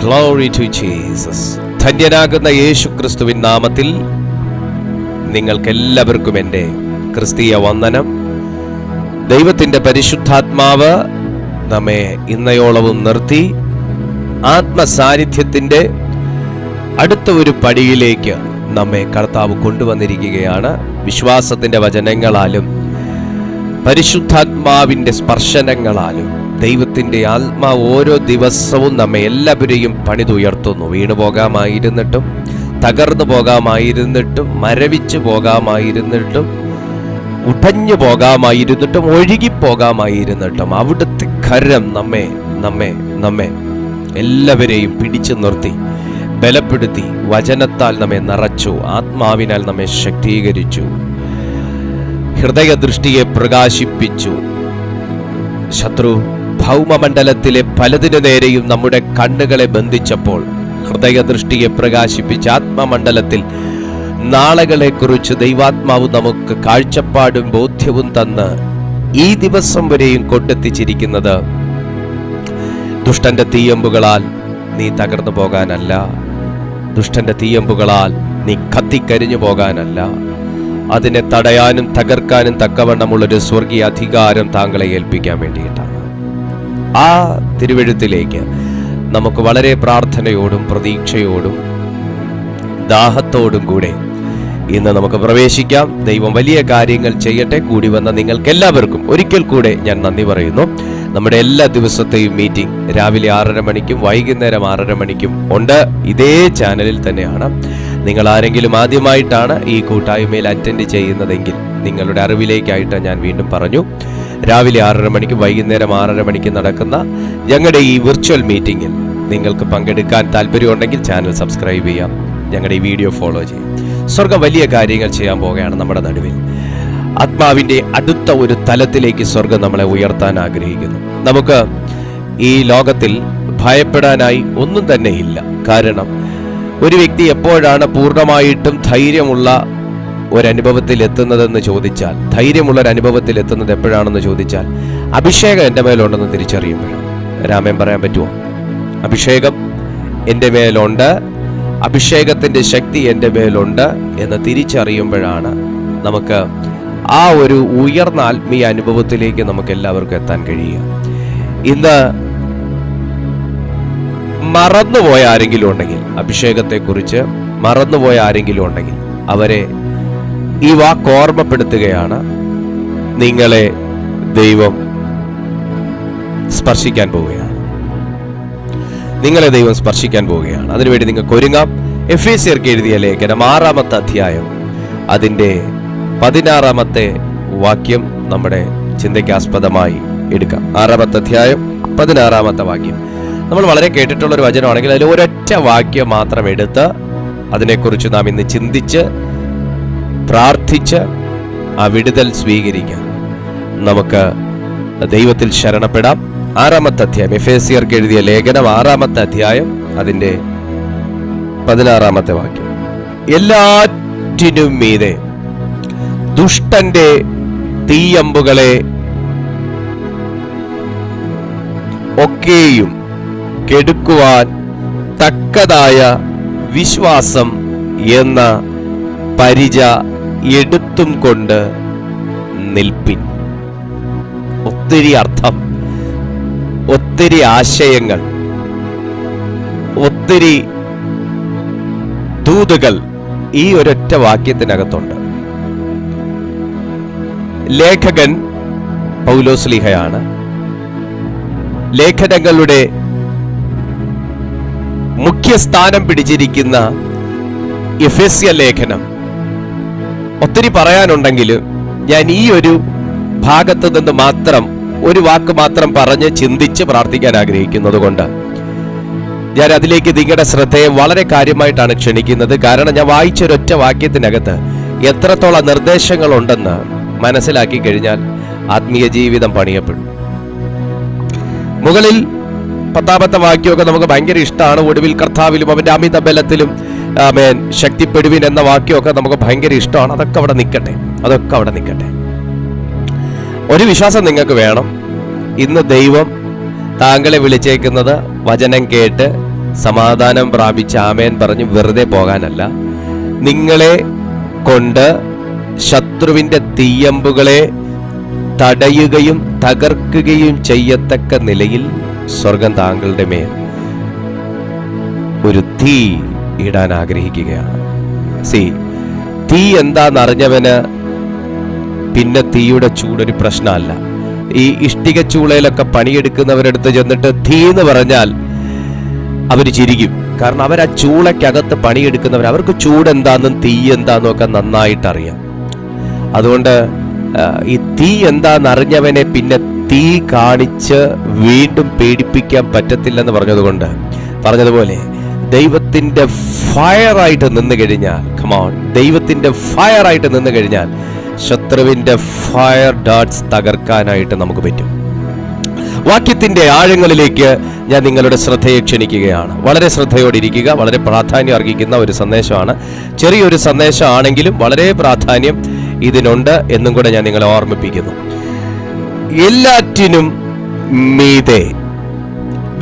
Glory to Jesus. ധന്യനാകുന്ന യേശു ക്രിസ്തുവിൻ നാമത്തിൽ നിങ്ങൾക്കെല്ലാവർക്കും എൻ്റെ ക്രിസ്തീയ വന്ദനം. ദൈവത്തിൻ്റെ പരിശുദ്ധാത്മാവ് നമ്മെ ഇന്നയോളവും നിർത്തി ആത്മസാന്നിധ്യത്തിൻ്റെ അടുത്ത ഒരു പടിയിലേക്ക് നമ്മെ കർത്താവ് കൊണ്ടുവന്നിരിക്കുകയാണ്. വിശ്വാസത്തിൻ്റെ വചനങ്ങളാലും പരിശുദ്ധാത്മാവിൻ്റെ സ്പർശനങ്ങളാലും ദൈവത്തിൻ്റെ ആത്മാവ് ഓരോ ദിവസവും നമ്മെ എല്ലാവരെയും പണിതുയർത്തുന്നു. വീണുപോകാമായിരുന്നിട്ടും, തകർന്നു പോകാമായിരുന്നിട്ടും, മരവിച്ചു പോകാമായിരുന്നിട്ടും, ഉടഞ്ഞു പോകാമായിരുന്നിട്ടും, ഒഴുകിപ്പോകാമായിരുന്നിട്ടും അവിടുത്തെ കരം നമ്മെ എല്ലാവരെയും പിടിച്ചു നിർത്തി ബലപ്പെടുത്തി വചനത്താൽ നമ്മെ നിറച്ചു, ആത്മാവിനാൽ നമ്മെ ശക്തീകരിച്ചു, ഹൃദയദൃഷ്ടിയെ പ്രകാശിപ്പിച്ചു. ശത്രു ഭൗമമണ്ഡലത്തിലെ പലതിനു നേരെയും നമ്മുടെ കണ്ണുകളെ ബന്ധിച്ചപ്പോൾ ഹൃദയദൃഷ്ടിയെ പ്രകാശിപ്പിച്ച് ആത്മമണ്ഡലത്തിൽ നാളുകളെക്കുറിച്ച് ദൈവാത്മാവ് നമുക്ക് കാഴ്ചപ്പാടും ബോധ്യവും തന്ന് ഈ ദിവസം വരെയും കൊണ്ടെത്തിച്ചിരിക്കുന്നത് ദുഷ്ടന്റെ തീയമ്പുകളാൽ നീ തകർന്നു പോകാനല്ല, ദുഷ്ടന്റെ തീയമ്പുകളാൽ നീ കത്തിക്കരിഞ്ഞു പോകാനല്ല, അതിനെ തടയാനും തകർക്കാനും തക്കവണ്ണമുള്ളൊരു സ്വർഗീയ അധികാരം താങ്കളെ ഏൽപ്പിക്കാൻ വേണ്ടിയിട്ടാണ്. ആ തിരുവെഴുത്തിലേക്ക് നമുക്ക് വളരെ പ്രാർത്ഥനയോടും പ്രതീക്ഷയോടും ദാഹത്തോടും കൂടെ ഇന്ന് നമുക്ക് പ്രവേശിക്കാം. ദൈവം വലിയ കാര്യങ്ങൾ ചെയ്യട്ടെ. കൂടി വന്ന നിങ്ങൾക്കെല്ലാവർക്കും ഒരിക്കൽ കൂടെ ഞാൻ നന്ദി പറയുന്നു. നമ്മുടെ എല്ലാ ദിവസത്തെയും മീറ്റിംഗ് രാവിലെ 6:30 മണിക്കും വൈകുന്നേരം 6:30 മണിക്കും ഉണ്ട്. ഇതേ ചാനലിൽ തന്നെയാണ്. നിങ്ങൾ ആരെങ്കിലും ആദ്യമായിട്ടാണ് ഈ കൂട്ടായ്മയിൽ അറ്റൻഡ് ചെയ്യുന്നതെങ്കിൽ നിങ്ങളുടെ അറിവിലേക്കായിട്ട് ഞാൻ വീണ്ടും പറഞ്ഞു, രാവിലെ 6:30 മണിക്കും വൈകുന്നേരം 6:30 മണിക്ക് നടക്കുന്ന ഞങ്ങളുടെ ഈ വിർച്വൽ മീറ്റിങ്ങിൽ നിങ്ങൾക്ക് പങ്കെടുക്കാൻ താല്പര്യമുണ്ടെങ്കിൽ ചാനൽ സബ്സ്ക്രൈബ് ചെയ്യാം, ഞങ്ങളുടെ ഈ വീഡിയോ ഫോളോ ചെയ്യാം. സ്വർഗ്ഗം വലിയ കാര്യങ്ങൾ ചെയ്യാൻ പോവുകയാണ് നമ്മുടെ നടുവിൽ. ആത്മാവിൻ്റെ അടുത്ത ഒരു തലത്തിലേക്ക് സ്വർഗ്ഗം നമ്മളെ ഉയർത്താൻ ആഗ്രഹിക്കുന്നു. നമുക്ക് ഈ ലോകത്തിൽ ഭയപ്പെടാനായി ഒന്നും തന്നെ ഇല്ല. കാരണം ഒരു വ്യക്തി എപ്പോഴാണ് പൂർണ്ണമായിട്ടും ധൈര്യമുള്ള ഒരനുഭവത്തിൽ എത്തുന്നതെന്ന് ചോദിച്ചാൽ, ധൈര്യമുള്ളൊരനുഭവത്തിൽ എത്തുന്നത് എപ്പോഴാണെന്ന് ചോദിച്ചാൽ, അഭിഷേകം എൻ്റെ മേലുണ്ടെന്ന് തിരിച്ചറിയുമ്പോഴാണ്. രാമൻ പറയാൻ പറ്റുമോ? അഭിഷേകം എൻ്റെ മേലുണ്ട്, അഭിഷേകത്തിൻ്റെ ശക്തി എൻ്റെ മേലുണ്ട് എന്ന് തിരിച്ചറിയുമ്പോഴാണ് നമുക്ക് ആ ഒരു ഉയർന്ന ആത്മീയ അനുഭവത്തിലേക്ക് നമുക്ക് എല്ലാവർക്കും എത്താൻ കഴിയുക. ഇന്ന് മറന്നുപോയ ആരെങ്കിലും ഉണ്ടെങ്കിൽ, അഭിഷേകത്തെക്കുറിച്ച് മറന്നുപോയ ആരെങ്കിലും ഉണ്ടെങ്കിൽ അവരെ ഈ വാക്ക് ഓർമ്മപ്പെടുത്തുകയാണ്. നിങ്ങളെ ദൈവം സ്പർശിക്കാൻ പോവുകയാണ്. നിങ്ങളെ ദൈവം സ്പർശിക്കാൻ പോവുകയാണ്. അതിനുവേണ്ടി നിങ്ങൾക്ക് ഒരുങ്ങാം. എഫേസ്യർക്ക് എഴുതിയ ലേഖനം 6-ാമത്തെ അധ്യായം അതിൻ്റെ 16-ാമത്തെ വാക്യം നമ്മുടെ ചിന്തയ്ക്കാസ്പദമായി എടുക്കാം. 6-ാമത്തെ അധ്യായം 16-ാമത്തെ വാക്യം നമ്മൾ വളരെ കേട്ടിട്ടുള്ളൊരു വചനമാണെങ്കിൽ അതിൽ ഒരൊറ്റ വാക്യം മാത്രം എടുത്ത് അതിനെക്കുറിച്ച് നാം ഇന്ന് ചിന്തിച്ച് പ്രാർത്ഥിച്ച് ആ വിടുതൽ സ്വീകരിക്കാം. നമുക്ക് ദൈവത്തിൽ ശരണപ്പെടാം. 6-ാമത്തെ അധ്യായം, എഫേസ്യർക്ക് എഴുതിയ ലേഖനം 6-ാമത്തെ അധ്യായം അതിൻ്റെ 16-ാമത്തെ വാക്യം. എല്ലാറ്റിനും മീതെ ദുഷ്ടന്റെ തീയമ്പുകളെ ഒക്കെയും കെടുക്കുവാൻ തക്കതായ വിശ്വാസം എന്ന പരിച എടുത്തും കൊണ്ട് നിൽപ്പിൻ. ഒത്തിരി അർത്ഥം, ഒത്തിരി ആശയങ്ങൾ, ഒത്തിരി ദൂതുകൾ ഈ ഒരൊറ്റ വാക്യത്തിനകത്തുണ്ട്. ലേഖകൻ പൗലോസ്ലീഹയാണ്. ലേഖനങ്ങളുടെ മുഖ്യസ്ഥാനം പിടിച്ചിരിക്കുന്ന എഫേസ്യ ലേഖനം ഒത്തിരി പറയാനുണ്ടെങ്കിലും ഞാൻ ഈ ഒരു ഭാഗത്ത് നിന്ന് മാത്രം ഒരു വാക്ക് മാത്രം പറഞ്ഞ് ചിന്തിച്ച് പ്രാർത്ഥിക്കാൻ ആഗ്രഹിക്കുന്നത് കൊണ്ട് ഞാൻ അതിലേക്ക് നിങ്ങളുടെ ശ്രദ്ധയെ വളരെ കാര്യമായിട്ടാണ് ക്ഷണിക്കുന്നത്. കാരണം ഞാൻ വായിച്ചൊരൊറ്റ വാക്യത്തിനകത്ത് എത്രത്തോളം നിർദ്ദേശങ്ങളുണ്ടെന്ന് മനസ്സിലാക്കി കഴിഞ്ഞാൽ ആത്മീയ ജീവിതം പണിയപ്പെടും. മുകളിൽ 10-ാമത്തെ വാക്യമൊക്കെ നമുക്ക് ഭയങ്കര ഇഷ്ടമാണ്. ഒടുവിൽ കർത്താവിലും അവൻ്റെ അമിത ബലത്തിലും ആമേൻ ശക്തിപ്പെടുവിൻ എന്ന വാക്യമൊക്കെ നമുക്ക് ഭയങ്കര ഇഷ്ടമാണ്. അതൊക്കെ അവിടെ നിൽക്കട്ടെ. ഒരു വിശ്വാസം നിങ്ങൾക്ക് വേണം. ഇന്ന് ദൈവം താങ്കളെ വിളിച്ചേക്കുന്നത് വചനം കേട്ട് സമാധാനം പ്രാപിച്ച് ആമേൻ പറഞ്ഞ് വെറുതെ പോകാനല്ല, നിങ്ങളെ കൊണ്ട് ശത്രുവിന്റെ തീയമ്പുകളെ തടയുകയും തകർക്കുകയും ചെയ്യത്തക്ക നിലയിൽ സ്വർഗം താങ്കളുടെ മേൽ ഒരു തീ ഇടാൻ ആഗ്രഹിക്കുകയാണ്. തീ എന്താണെന്നറിഞ്ഞവന് പിന്നെ തീയുടെ ചൂടൊരു പ്രശ്നമല്ല. ഈ ഇഷ്ടിക ചൂളയിലൊക്കെ പണിയെടുക്കുന്നവരടുത്ത് ചെന്നിട്ട് തീ എന്ന് പറഞ്ഞാൽ അവർ ചിരിക്കും. കാരണം അവർ ആ ചൂളയ്ക്കകത്ത് പണിയെടുക്കുന്നവർ, അവർക്ക് ചൂട് എന്താണെന്നും തീ എന്താണെന്നും ഒക്കെ നന്നായിട്ട് അറിയാം. അതുകൊണ്ട് ഈ തീ എന്താണെന്നറിഞ്ഞവനെ പിന്നെ തീ കാണിച്ച് വീണ്ടും പേടിപ്പിക്കാൻ പറ്റത്തില്ലെന്ന് പറഞ്ഞതുപോലെ ദൈവത്തിന്റെ ഫയറായിട്ട് നിന്ന് കഴിഞ്ഞാൽ, കമോൺ, ദൈവത്തിന്റെ ഫയറായിട്ട് നിന്ന് കഴിഞ്ഞാൽ ശത്രുവിന്റെ ഫയർ ഡാർട്സ് തകർക്കാനായിട്ട് നമുക്ക് പറ്റും. വാക്യത്തിന്റെ ആഴങ്ങളിലേക്ക് ഞാൻ നിങ്ങളുടെ ശ്രദ്ധയെ ക്ഷണിക്കുകയാണ്. വളരെ ശ്രദ്ധയോടെ ഇരിക്കുക. വളരെ പ്രാധാന്യം അർഹിക്കുന്ന ഒരു സന്ദേശമാണ്. ചെറിയൊരു സന്ദേശമാണെങ്കിലും വളരെ പ്രാധാന്യം ഇതിനുണ്ട് എന്നും കൂടെ ഞാൻ നിങ്ങളെ ഓർമ്മിപ്പിക്കുന്നു. എല്ലാറ്റിനും മീതെ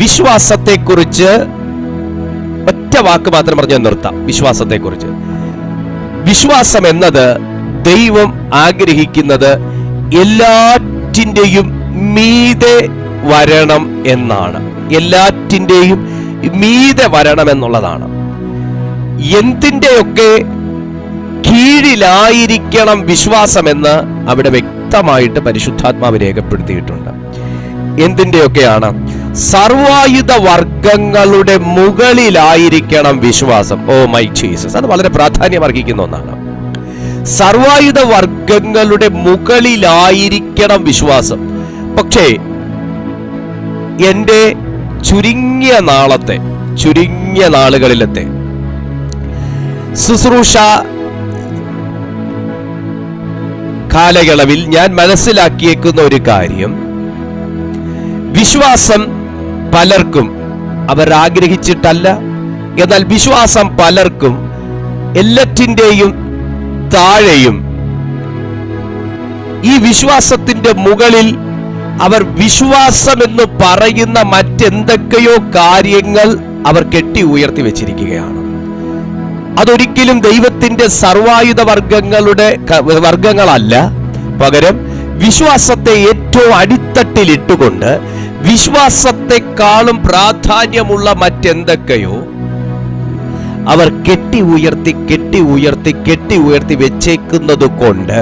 വിശ്വാസത്തെക്കുറിച്ച് ഒറ്റ വാക്ക് മാത്രം പറഞ്ഞ് നിർത്താം. വിശ്വാസത്തെക്കുറിച്ച്, വിശ്വാസം എന്നത് ദൈവം ആഗ്രഹിക്കുന്നത് എല്ലാറ്റിൻ്റെയും മീതെ വരണം എന്നാണ്. എല്ലാറ്റിൻ്റെയും മീതെ വരണം എന്നുള്ളതാണ്. എന്തിൻ്റെയൊക്കെ കീഴിലായിരിക്കണം വിശ്വാസമെന്ന് അവിടെ വ്യക്തമായിട്ട് പരിശുദ്ധാത്മാവ് രേഖപ്പെടുത്തിയിട്ടുണ്ട്. എന്തിൻ്റെയൊക്കെയാണ്? സർവായുധ വർഗങ്ങളുടെ മുകളിലായിരിക്കണം വിശ്വാസം. ഓ മൈ ജീസസ്, അത് വളരെ പ്രാധാന്യം അർഹിക്കുന്ന ഒന്നാണ്. സർവായുധ വർഗങ്ങളുടെ മുകളിലായിരിക്കണം വിശ്വാസം. പക്ഷേ എൻ്റെ ചുരുങ്ങിയ നാളുകളിലത്തെ ശുശ്രൂഷ കാലയളവിൽ ഞാൻ മനസ്സിലാക്കിയേക്കുന്ന ഒരു കാര്യം, വിശ്വാസം പലർക്കും അവർ ആഗ്രഹിച്ചിട്ടല്ല, എന്നാൽ വിശ്വാസം പലർക്കും എല്ലാറ്റിൻ്റെയും താഴെയും ഈ വിശ്വാസത്തിന്റെ മുകളിൽ അവർ വിശ്വാസമെന്ന് പറയുന്ന മറ്റെന്തൊക്കെയോ കാര്യങ്ങൾ അവർ കെട്ടി ഉയർത്തി വെച്ചിരിക്കുകയാണ്. അതൊരിക്കലും ദൈവത്തിന്റെ സർവായുധ വർഗങ്ങളല്ല. പകരം വിശ്വാസത്തെ ഏറ്റവും അടിത്തട്ടിലിട്ടുകൊണ്ട് വിശ്വാസത്തെക്കാളും പ്രാധാന്യമുള്ള മറ്റെന്തൊക്കെയോ അവർ കെട്ടി ഉയർത്തി വെച്ചേക്കുന്നത് കൊണ്ട്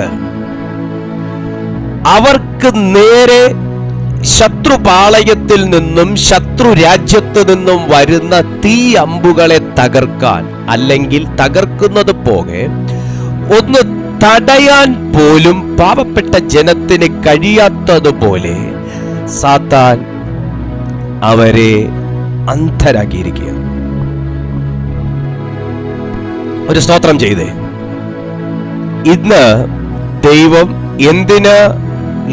അവർക്ക് നേരെ ശത്രുപാളയത്തിൽ നിന്നും ശത്രു രാജ്യത്ത് നിന്നും വരുന്ന തീ അമ്പുകളെ തകർക്കാൻ, അല്ലെങ്കിൽ തകർക്കുന്നത് പോകെ ഒന്ന് തടയാൻ പോലും പാവപ്പെട്ട ജനത്തിന് കഴിയാത്തതുപോലെ സാത്താൻ അവരെ അന്ധരാക്കിയിരിക്കുക. ഒരു സ്തോത്രം ചെയ്തേ. ഇന്ന് ദൈവം എന്തിന്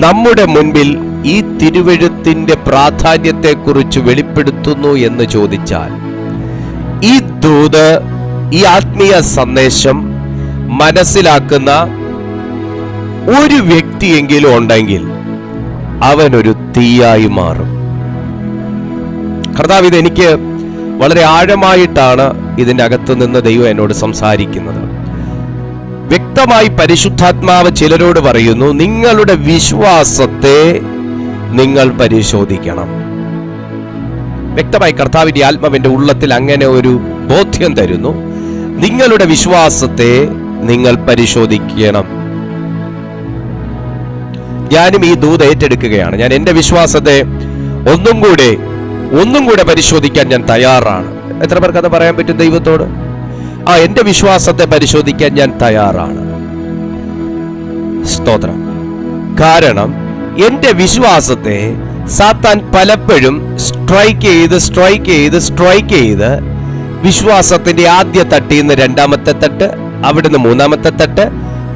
നമ്മുടെ മുൻപിൽ ഈ തിരുവെഴുത്തിന്റെ പ്രാധാന്യത്തെക്കുറിച്ച് വെളിപ്പെടുത്തുന്നു എന്ന് ചോദിച്ചാൽ, ഈ ദൂത്, ഈ ആത്മീയ സന്ദേശം മനസ്സിലാക്കുന്ന ഒരു വ്യക്തിയെങ്കിലും ഉണ്ടെങ്കിൽ അവനൊരു തീയായി മാറും. കർത്താവ്, ഇത് എനിക്ക് വളരെ ആഴമായിട്ടാണ് ഇതിൻ്റെ അകത്ത് നിന്ന് ദൈവം എന്നോട് സംസാരിക്കുന്നത്. വ്യക്തമായി പരിശുദ്ധാത്മാവ് ചിലരോട് പറയുന്നു, നിങ്ങളുടെ വിശ്വാസത്തെ നിങ്ങൾ പരിശോധിക്കണം. വ്യക്തമായി കർത്താവിന്റെ ആത്മാവിന്റെ ഉള്ളത്തിൽ അങ്ങനെ ഒരു ബോധ്യം തരുന്നു. നിങ്ങളുടെ വിശ്വാസത്തെ നിങ്ങൾ പരിശോധിക്കണം. ഞാനും ഈ ദൂത് ഏറ്റെടുക്കുകയാണ്. ഞാൻ എൻ്റെ വിശ്വാസത്തെ ഒന്നും കൂടെ പരിശോധിക്കാൻ ഞാൻ തയ്യാറാണ്. എത്ര പേർക്ക് അത് പറയാൻ പറ്റും ദൈവത്തോട്? എൻ്റെ വിശ്വാസത്തെ പരിശോധിക്കാൻ ഞാൻ തയ്യാറാണ്. സ്തോത്രം. കാരണം എൻ്റെ വിശ്വാസത്തെ സാത്താൻ പലപ്പോഴും സ്ട്രൈക്ക് ചെയ്ത് വിശ്വാസത്തിന്റെ ആദ്യ തട്ടിൽ നിന്ന് രണ്ടാമത്തെ തട്ട്, അവിടുന്ന് മൂന്നാമത്തെ തട്ട്,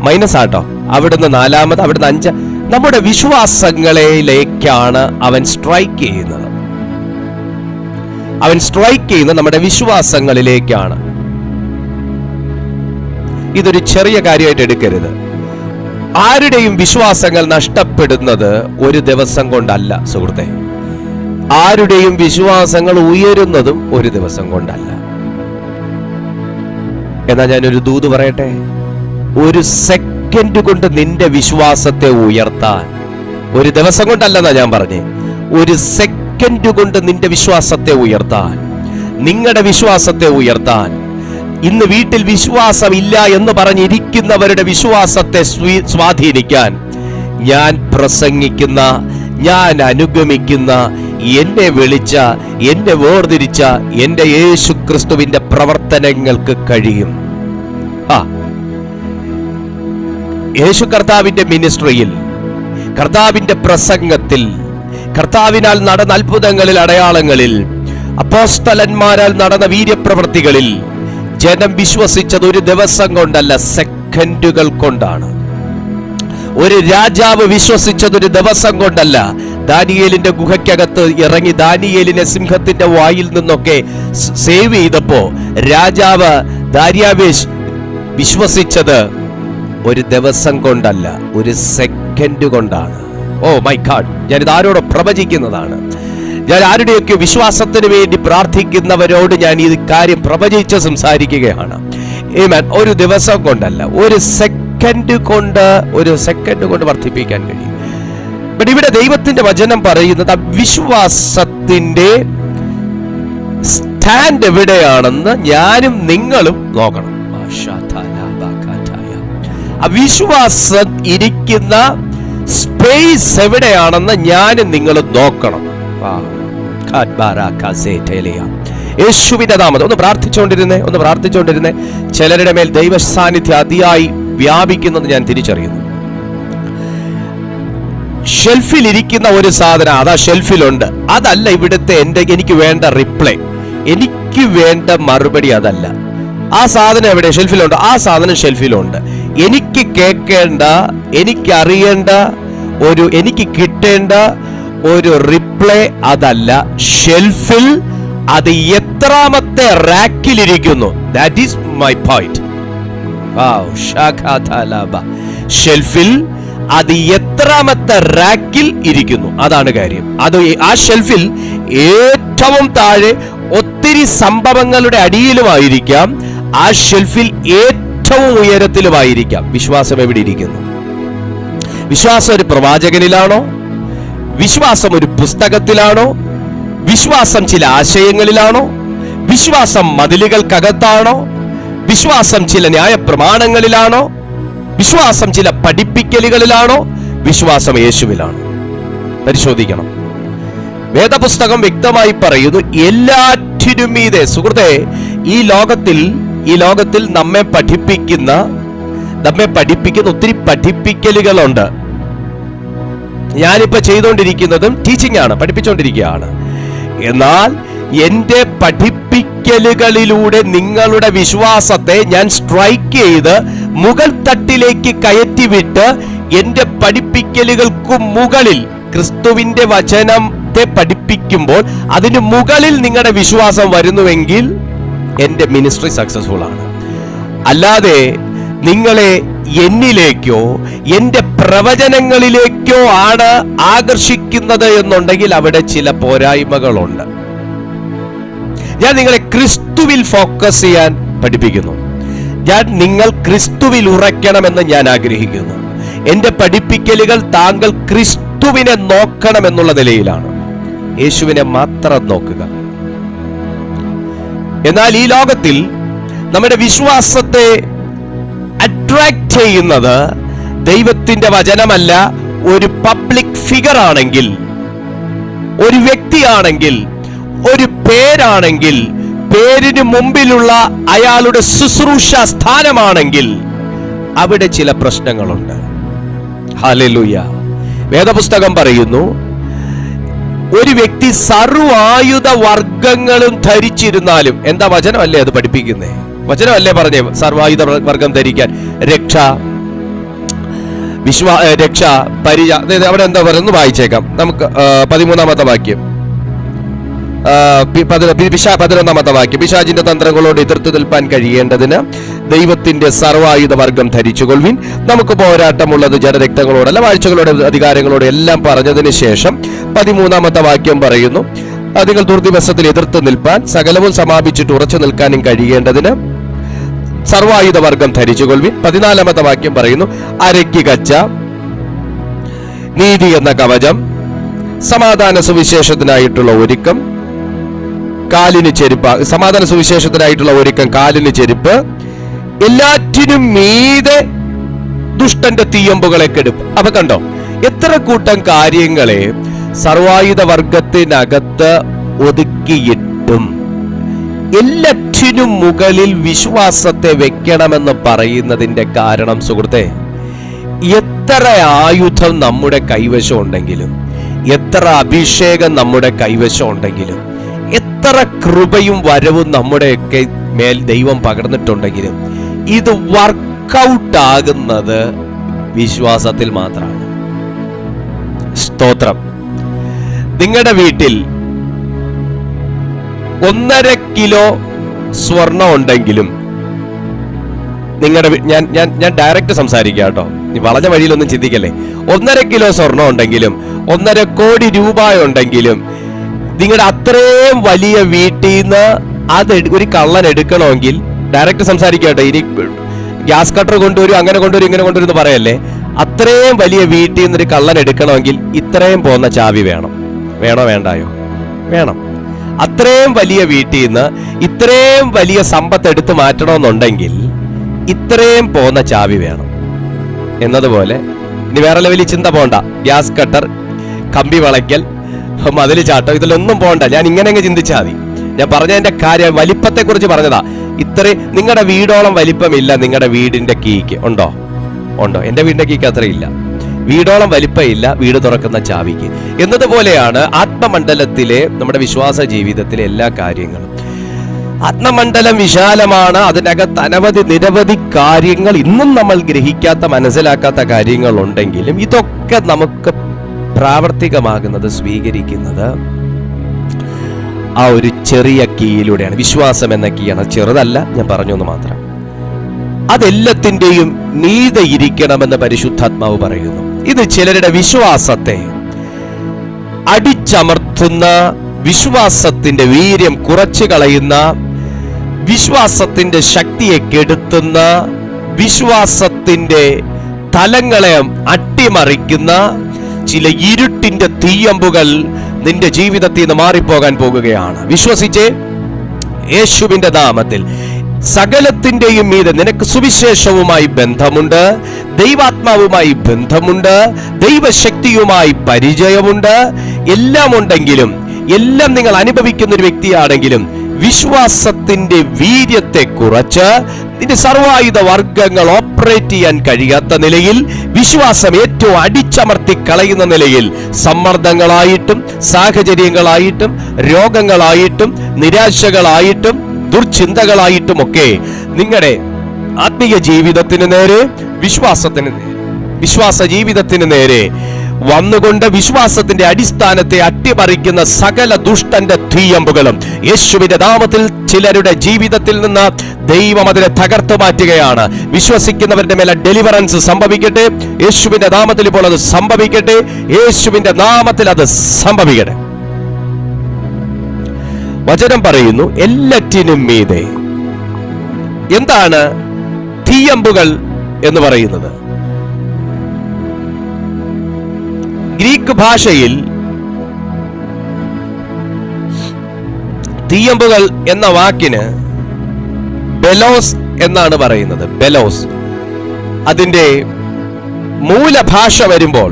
മൈനസ് ആട്ടോ, അവിടുന്ന് നാലാമത്, അവിടുന്ന് 5, നമ്മുടെ വിശ്വാസങ്ങളിലേക്കാണ് അവൻ സ്ട്രൈക്ക് ചെയ്യുന്നത്. നമ്മുടെ വിശ്വാസങ്ങളിലേക്കാണ്. ഇതൊരു ചെറിയ കാര്യമായിട്ട് എടുക്കരുത്. ആരുടെയും വിശ്വാസങ്ങൾ നഷ്ടപ്പെടുന്നത് ഒരു ദിവസം കൊണ്ടല്ല സുഹൃത്തെ. ആരുടെയും വിശ്വാസങ്ങൾ ഉയരുന്നതും ഒരു ദിവസം കൊണ്ടല്ല. എന്നാ ഞാനൊരു ദൂത് പറയട്ടെ, ഒരു സെക്കൻഡ് കൊണ്ട് നിന്റെ വിശ്വാസത്തെ ഉയർത്താൻ, ഒരു ദിവസം കൊണ്ടല്ലെന്നാ ഞാൻ പറഞ്ഞേ, ഒരു സെക്കൻഡ് കൊണ്ട് നിന്റെ വിശ്വാസത്തെ ഉയർത്താൻ, നിങ്ങളുടെ വിശ്വാസത്തെ ഉയർത്താൻ, ഇന്ന് വീട്ടിൽ വിശ്വാസമില്ല എന്ന് പറഞ്ഞിരിക്കുന്നവരുടെ വിശ്വാസത്തെ സ്വാധീനിക്കാൻ ഞാൻ പ്രസംഗിക്കുന്ന, ഞാൻ അനുഗമിക്കുന്ന, എന്നെ വിളിച്ച, എന്നെ വേർതിരിച്ച എന്റെ യേശു ക്രിസ്തുവിന്റെ പ്രവർത്തനങ്ങൾക്ക് കഴിയും. യേശു കർത്താവിന്റെ മിനിസ്ട്രിയിൽ, കർത്താവിന്റെ പ്രസംഗത്തിൽ, കർത്താവിനാൽ നടന്ന അത്ഭുതങ്ങളിൽ, അടയാളങ്ങളിൽ, അപ്പോസ്തലന്മാരാൽ നടന്ന വീര്യപ്രവൃത്തികളിൽ ജനം വിശ്വസിച്ചത് ഒരു ദിവസം കൊണ്ടല്ല, സെക്കൻഡുകൾ കൊണ്ടാണ്. ഒരു രാജാവ് വിശ്വസിച്ചത് ഒരു ദിവസം കൊണ്ടല്ല. ദാനിയേലിന്റെ ഗുഹയ്ക്കകത്ത് ഇറങ്ങി ദാനിയേലിനെ സിംഹത്തിന്റെ വായിൽ നിന്നൊക്കെ സേവ് ചെയ്തപ്പോ രാജാവ് ദാര്യാവേശ് വിശ്വസിച്ചത് ഒരു ദിവസം കൊണ്ടല്ല, ഒരു സെക്കൻഡ് കൊണ്ടാണ്. ഓ മൈ ഗാഡ്, ഞാനിത് ആരോട് പ്രവചിക്കുന്നതാണ്. ഞാൻ ആരുടെയൊക്കെ വിശ്വാസത്തിന് വേണ്ടി പ്രാർത്ഥിക്കുന്നവരോട് ഞാൻ ഈ കാര്യം പ്രവചിച്ച് സംസാരിക്കുകയാണ്. ഒരു ദിവസം കൊണ്ടല്ല, ഒരു സെക്കൻഡ് കൊണ്ട് വർദ്ധിപ്പിക്കാൻ കഴിയും. ബട്ട് ഇവിടെ ദൈവത്തിന്റെ വചനം പറയുന്നത് വിശ്വാസത്തിന്റെ സ്റ്റാൻഡ് എവിടെയാണെന്ന് ഞാനും നിങ്ങളും നോക്കണം. വിശ്വാസം ഇരിക്കുന്ന സ്പേസ് എവിടെയാണെന്ന് ഞാനും നിങ്ങളും നോക്കണം. യേശുവിന്റെ നാമത്തിൽ ഒന്ന് പ്രാർത്ഥിച്ചുകൊണ്ടിരുന്നേ. ചിലരുടെ മേൽ ദൈവ സാന്നിധ്യം അതിയായി വ്യാപിക്കുന്നത് ഞാൻ തിരിച്ചറിയുന്നു. ഷെൽഫിൽ ഇരിക്കുന്ന ഒരു സാധനം അതാ ഷെൽഫിലുണ്ട്, അതല്ല ഇവിടുത്തെ എനിക്ക് വേണ്ട റിപ്ലൈ, എനിക്ക് വേണ്ട മറുപടി അതല്ല. ആ സാധനം എവിടെ? ഷെൽഫിലുണ്ട്. ആ സാധനം ഷെൽഫിലുണ്ട്. എനിക്ക് കേൾക്കേണ്ട, എനിക്ക് അറിയേണ്ട, എനിക്ക് കിട്ടേണ്ട ഒരു റിപ്ലൈ അതല്ല. ഷെൽഫിൽ അത് എത്രാമത്തെ റാക്കിലിരിക്കുന്നു, ദാറ്റ് ഈസ് മൈ പോയിന്റ്. ഷെൽഫിൽ അത് എത്രാമത്തെ റാക്കിൽ ഇരിക്കുന്നു, അതാണ് കാര്യം. അത് ആ ഷെൽഫിൽ ഏറ്റവും താഴെ ഒത്തിരി സംഭവങ്ങളുടെ അടിയിലുമായിരിക്കാം, ആ ഷെൽഫിൽ ഏറ്റവും ഉയരത്തിലുമായിരിക്കാം. വിശ്വാസം എവിടെ ഇരിക്കുന്നു? വിശ്വാസം ഒരു പ്രവാചകനിലാണോ? വിശ്വാസം ഒരു പുസ്തകത്തിലാണോ? വിശ്വാസം ചില ആശയങ്ങളിലാണോ? വിശ്വാസം മതിലുകൾക്കകത്താണോ? വിശ്വാസം ചില ന്യായ പ്രമാണങ്ങളിലാണോ? വിശ്വാസം ചില പഠിപ്പിക്കലുകളിലാണോ? വിശ്വാസം യേശുവിലാണോ? പരിശോധിക്കണം. വേദപുസ്തകം വ്യക്തമായി പറയുന്നു, എല്ലാറ്റിനും മീതെ. സുഹൃത്തെ, ഈ ലോകത്തിൽ നമ്മെ പഠിപ്പിക്കുന്ന ഒത്തിരി പഠിപ്പിക്കലുകളുണ്ട്. ഞാനിപ്പോ ചെയ്തുകൊണ്ടിരിക്കുന്നതും ടീച്ചിങ് ആണ്, പഠിപ്പിച്ചുകൊണ്ടിരിക്കുകയാണ്. എന്നാൽ എന്റെ പഠിപ്പിക്കലുകളിലൂടെ നിങ്ങളുടെ വിശ്വാസത്തെ ഞാൻ സ്ട്രൈക്ക് ചെയ്ത് മുകൾ തട്ടിലേക്ക് കയറ്റിവിട്ട് എന്റെ പഠിപ്പിക്കലുകൾക്ക് മുകളിൽ ക്രിസ്തുവിന്റെ വചനത്തെ പഠിപ്പിക്കുമ്പോൾ അതിന് മുകളിൽ നിങ്ങളുടെ വിശ്വാസം വരുന്നുവെങ്കിൽ എന്റെ മിനിസ്ട്രി സക്സസ്ഫുൾ ആണ്. അല്ലാതെ നിങ്ങളെ എന്നിലേക്കോ എന്റെ പ്രവചനങ്ങളിലേക്കോ ആണ് ആകർഷിക്കുന്നത് എന്നുണ്ടെങ്കിൽ അവിടെ ചില പോരായ്മകളുണ്ട്. ഞാൻ നിങ്ങളെ ക്രിസ്തുവിൽ ഫോക്കസ് ചെയ്യാൻ പഠിപ്പിക്കുന്നു. നിങ്ങൾ ക്രിസ്തുവിൽ ഉറയ്ക്കണമെന്ന് ഞാൻ ആഗ്രഹിക്കുന്നു. എന്റെ പഠിപ്പിക്കലുകൾ താങ്കൾ ക്രിസ്തുവിനെ നോക്കണമെന്നുള്ള നിലയിലാണ്. യേശുവിനെ മാത്രം നോക്കുക. എന്നാൽ ഈ ലോകത്തിൽ നമ്മുടെ വിശ്വാസത്തെ അട്രാക്ട് ചെയ്യുന്നത് ദൈവത്തിന്റെ വചനമല്ല, ഒരു പബ്ലിക് ഫിഗർ ആണെങ്കിൽ, ഒരു വ്യക്തിയാണെങ്കിൽ, ഒരു പേരാണെങ്കിൽ, പേരിന് മുമ്പിലുള്ള അയാളുടെ ശുശ്രൂഷ സ്ഥാനമാണെങ്കിൽ അവിടെ ചില പ്രശ്നങ്ങളുണ്ട്. ഹല്ലേലൂയ. വേദപുസ്തകം പറയുന്നു, ഒരു വ്യക്തി സർവായുധ വർഗങ്ങളും ധരിച്ചിരുന്നാലും, എന്താ വചനമല്ലേ അത് പഠിപ്പിക്കുന്നേ? വചനമല്ലേ പറഞ്ഞേ സർവായുധ വർഗം ധരിക്കാൻ? രക്ഷ, പരിച. അവിടെ എന്താ പറയുന്നത് വായിച്ചേക്കാം നമുക്ക്. 13-ാമത്തെ വാക്യം, 11-ാമത്തെ വാക്യം. പിശാചിന്റെ തന്ത്രങ്ങളോട് എതിർത്ത് നിൽപ്പാൻ കഴിയേണ്ടതിന് ദൈവത്തിന്റെ സർവായുധ വർഗം ധരിച്ചുകൊള്ളുവിൻ. നമുക്ക് പോരാട്ടമുള്ളത് ജഡരക്തങ്ങളോടല്ല, വാഴ്ചകളോട്, അധികാരങ്ങളോട് എല്ലാം പറഞ്ഞതിന് ശേഷം 13-ാമത്തെ വാക്യം പറയുന്നു, നിങ്ങൾ ദുർദിവസത്തിൽ എതിർത്ത് നിൽപ്പാൻ സകലവും സമാപിച്ചിട്ട് ഉറച്ചു നിൽക്കാനും കഴിയേണ്ടതിന് സർവായുധ വർഗം ധരിച്ചുകൊള്ളുവിൻ. 14-ാമത്തെ വാക്യം പറയുന്നു, അരയ്ക്ക് കച്ച, നീതി എന്ന കവചം, സമാധാന സുവിശേഷത്തിനായിട്ടുള്ള ഒരുക്കം, കാലിന് ചെരുപ്പ്, സമാധാന സുവിശേഷത്തിനായിട്ടുള്ള ഒരുക്കം, കാലിന് ചെരുപ്പ്, എല്ലാറ്റിനും മീതെ ദുഷ്ടന്റെ തീയമ്പുകളെ കെടുപ്പ്. അപ്പൊ കണ്ടോ, എത്ര കൂട്ടം കാര്യങ്ങളെ സർവായുധ വർഗത്തിനകത്ത് ഒതുക്കിയിട്ടും എല്ലാറ്റിനും മുകളിൽ വിശ്വാസത്തെ വെക്കണമെന്ന് പറയുന്നതിന്റെ കാരണം സുഹൃത്തെ, എത്ര ആയുധം നമ്മുടെ കൈവശം ഉണ്ടെങ്കിലും, എത്ര അഭിഷേകം നമ്മുടെ കൈവശം ഉണ്ടെങ്കിലും, എത്ര കൃപയും വരവും നമ്മുടെയൊക്കെ മേൽ ദൈവം പകർന്നിട്ടുണ്ടെങ്കിലും, ഇത് വർക്കൗട്ട് ആകുന്നത് വിശ്വാസത്തിൽ മാത്രമാണ്. സ്തോത്രം. നിങ്ങളുടെ വീട്ടിൽ 1.5 കിലോ സ്വർണം ഉണ്ടെങ്കിലും, നിങ്ങളുടെ ഞാൻ ഡയറക്റ്റ് സംസാരിക്കാം കേട്ടോ, നീ വളഞ്ഞ വഴിയിലൊന്നും ചിന്തിക്കല്ലേ. 1.5 കിലോ സ്വർണം ഉണ്ടെങ്കിലും 1.5 കോടി രൂപ ഉണ്ടെങ്കിലും, നിങ്ങളുടെ അത്രയും വലിയ വീട്ടിൽ നിന്ന് അത് ഒരു കള്ളൻ എടുക്കണമെങ്കിൽ, ഡയറക്റ്റ് സംസാരിക്കാം കേട്ടോ, ഇനി ഗ്യാസ് കട്ടർ കൊണ്ടുവരും, അങ്ങനെ കൊണ്ടുവരും, ഇങ്ങനെ കൊണ്ടുവരും എന്ന് പറയല്ലേ. അത്രയും വലിയ വീട്ടിൽ നിന്നൊരു കള്ളൻ എടുക്കണമെങ്കിൽ ഇത്രയും പോകുന്ന ചാവി വേണം. വേണോ വേണ്ടായോ? വേണം. അത്രയും വലിയ വീട്ടിൽ നിന്ന് ഇത്രയും വലിയ സമ്പത്ത് എടുത്തു മാറ്റണമെന്നുണ്ടെങ്കിൽ ഇത്രയും പോകുന്ന ചാവി വേണം. എന്നതുപോലെ ഇനി വേറെ ലെവലിൽ ചിന്ത പോണ്ട. ഗ്യാസ് കട്ടർ, കമ്പി വളയ്ക്കൽ, മതിൽ ചാട്ടം, ഇതിലൊന്നും പോണ്ട. ഞാൻ ഇങ്ങനെ ചിന്തിച്ചാൽ മതി. ഞാൻ പറഞ്ഞതിന്റെ കാര്യം വലിപ്പത്തെ കുറിച്ച് പറഞ്ഞതാ. നിങ്ങളുടെ വീടോളം വലിപ്പമില്ല നിങ്ങളുടെ വീടിന്റെ കീക്ക്. ഉണ്ടോ? എന്റെ വീടിന്റെ കീക്ക് അത്രയില്ല. വീടോളം വലിപ്പമില്ല വീട് തുറക്കുന്ന ചാവിക്ക്. എന്നതുപോലെയാണ് ആത്മമണ്ഡലത്തിലെ നമ്മുടെ വിശ്വാസ ജീവിതത്തിലെ എല്ലാ കാര്യങ്ങളും. ആത്മമണ്ഡലം വിശാലമാണ്. അതിനകത്ത് നിരവധി കാര്യങ്ങൾ ഇന്നും നമ്മൾ ഗ്രഹിക്കാത്ത, മനസ്സിലാക്കാത്ത കാര്യങ്ങൾ ഉണ്ടെങ്കിലും ഇതൊക്കെ നമുക്ക് പ്രാവർത്തികമാകുന്നത്, സ്വീകരിക്കുന്നത് ആ ഒരു ചെറിയ കീയിലൂടെയാണ്. വിശ്വാസം എന്ന കീയാണ്. ചെറുതല്ല, ഞാൻ പറഞ്ഞു എന്ന് മാത്രം. അതെല്ലാത്തിൻ്റെയും മീതെ ഇരിക്കണമെന്ന് പരിശുദ്ധാത്മാവ് പറയുന്നു. ഇത് ചിലരുടെ വിശ്വാസത്തെ അടിച്ചമർത്തുന്ന, വിശ്വാസത്തിന്റെ വീര്യം കുറച്ചു കളയുന്ന, വിശ്വാസത്തിന്റെ ശക്തിയെ കെടുത്തുന്ന, വിശ്വാസത്തിന്റെ തലങ്ങളെ അട്ടിമറിക്കുന്ന ചില ഇരുട്ടിന്റെ തീയമ്പുകൾ നിന്റെ ജീവിതത്തിൽ നിന്ന് മാറിപ്പോകാൻ പോകുകയാണ്. വിശ്വസിച്ചേ, യേശുവിന്റെ നാമത്തിൽ സകലത്തിന്റെയും മീതെ നിനക്ക് സുവിശേഷവുമായി ബന്ധമുണ്ട്, ദൈവാത്മാവുമായി ബന്ധമുണ്ട്, ദൈവശക്തിയുമായി പരിചയമുണ്ട്. എല്ലാം ഉണ്ടെങ്കിലും, എല്ലാം നിങ്ങൾ അനുഭവിക്കുന്ന ഒരു വ്യക്തിയാണെങ്കിലും, വിശ്വാസത്തിന്റെ വീര്യത്തെ കുറച്ച് നിന്റെ സർവായുധ വർഗങ്ങൾ ഓപ്പറേറ്റ് ചെയ്യാൻ കഴിയാത്ത നിലയിൽ, വിശ്വാസം ഏറ്റവും അടിച്ചമർത്തി കളയുന്ന നിലയിൽ, സമ്മർദ്ദങ്ങളായിട്ടും സാഹചര്യങ്ങളായിട്ടും രോഗങ്ങളായിട്ടും നിരാശകളായിട്ടും ദുർചിന്തകളായിട്ടുമൊക്കെ നിങ്ങളുടെ ആത്മീയ ജീവിതത്തിന് നേരെ, വിശ്വാസ ജീവിതത്തിന് നേരെ വന്നുകൊണ്ട് വിശ്വാസത്തിന്റെ അടിസ്ഥാനത്തെ അട്ടിമറിക്കുന്ന സകല ദുഷ്ടന്റെ തീയമ്പുകളും യേശുവിന്റെ നാമത്തിൽ ചിലരുടെ ജീവിതത്തിൽ നിന്ന് ദൈവം അതിനെ തകർത്തു മാറ്റുകയാണ്. വിശ്വസിക്കുന്നവരുടെ മേലെ ഡെലിവറൻസ് സംഭവിക്കട്ടെ. യേശുവിന്റെ നാമത്തിൽ ഇപ്പോൾ അത് സംഭവിക്കട്ടെ. യേശുവിന്റെ നാമത്തിൽ അത് സംഭവിക്കട്ടെ. വചനം പറയുന്നു, എല്ലാറ്റിനും മീതെ. എന്താണ് തീയമ്പുകൾ എന്ന് പറയുന്നത്? ഗ്രീക്ക് ഭാഷയിൽ തീയമ്പുകൾ എന്ന വാക്കിന് ബെലോസ് എന്നാണ് പറയുന്നത്. ബെലോസ്. അതിന്റെ മൂലഭാഷ വരുമ്പോൾ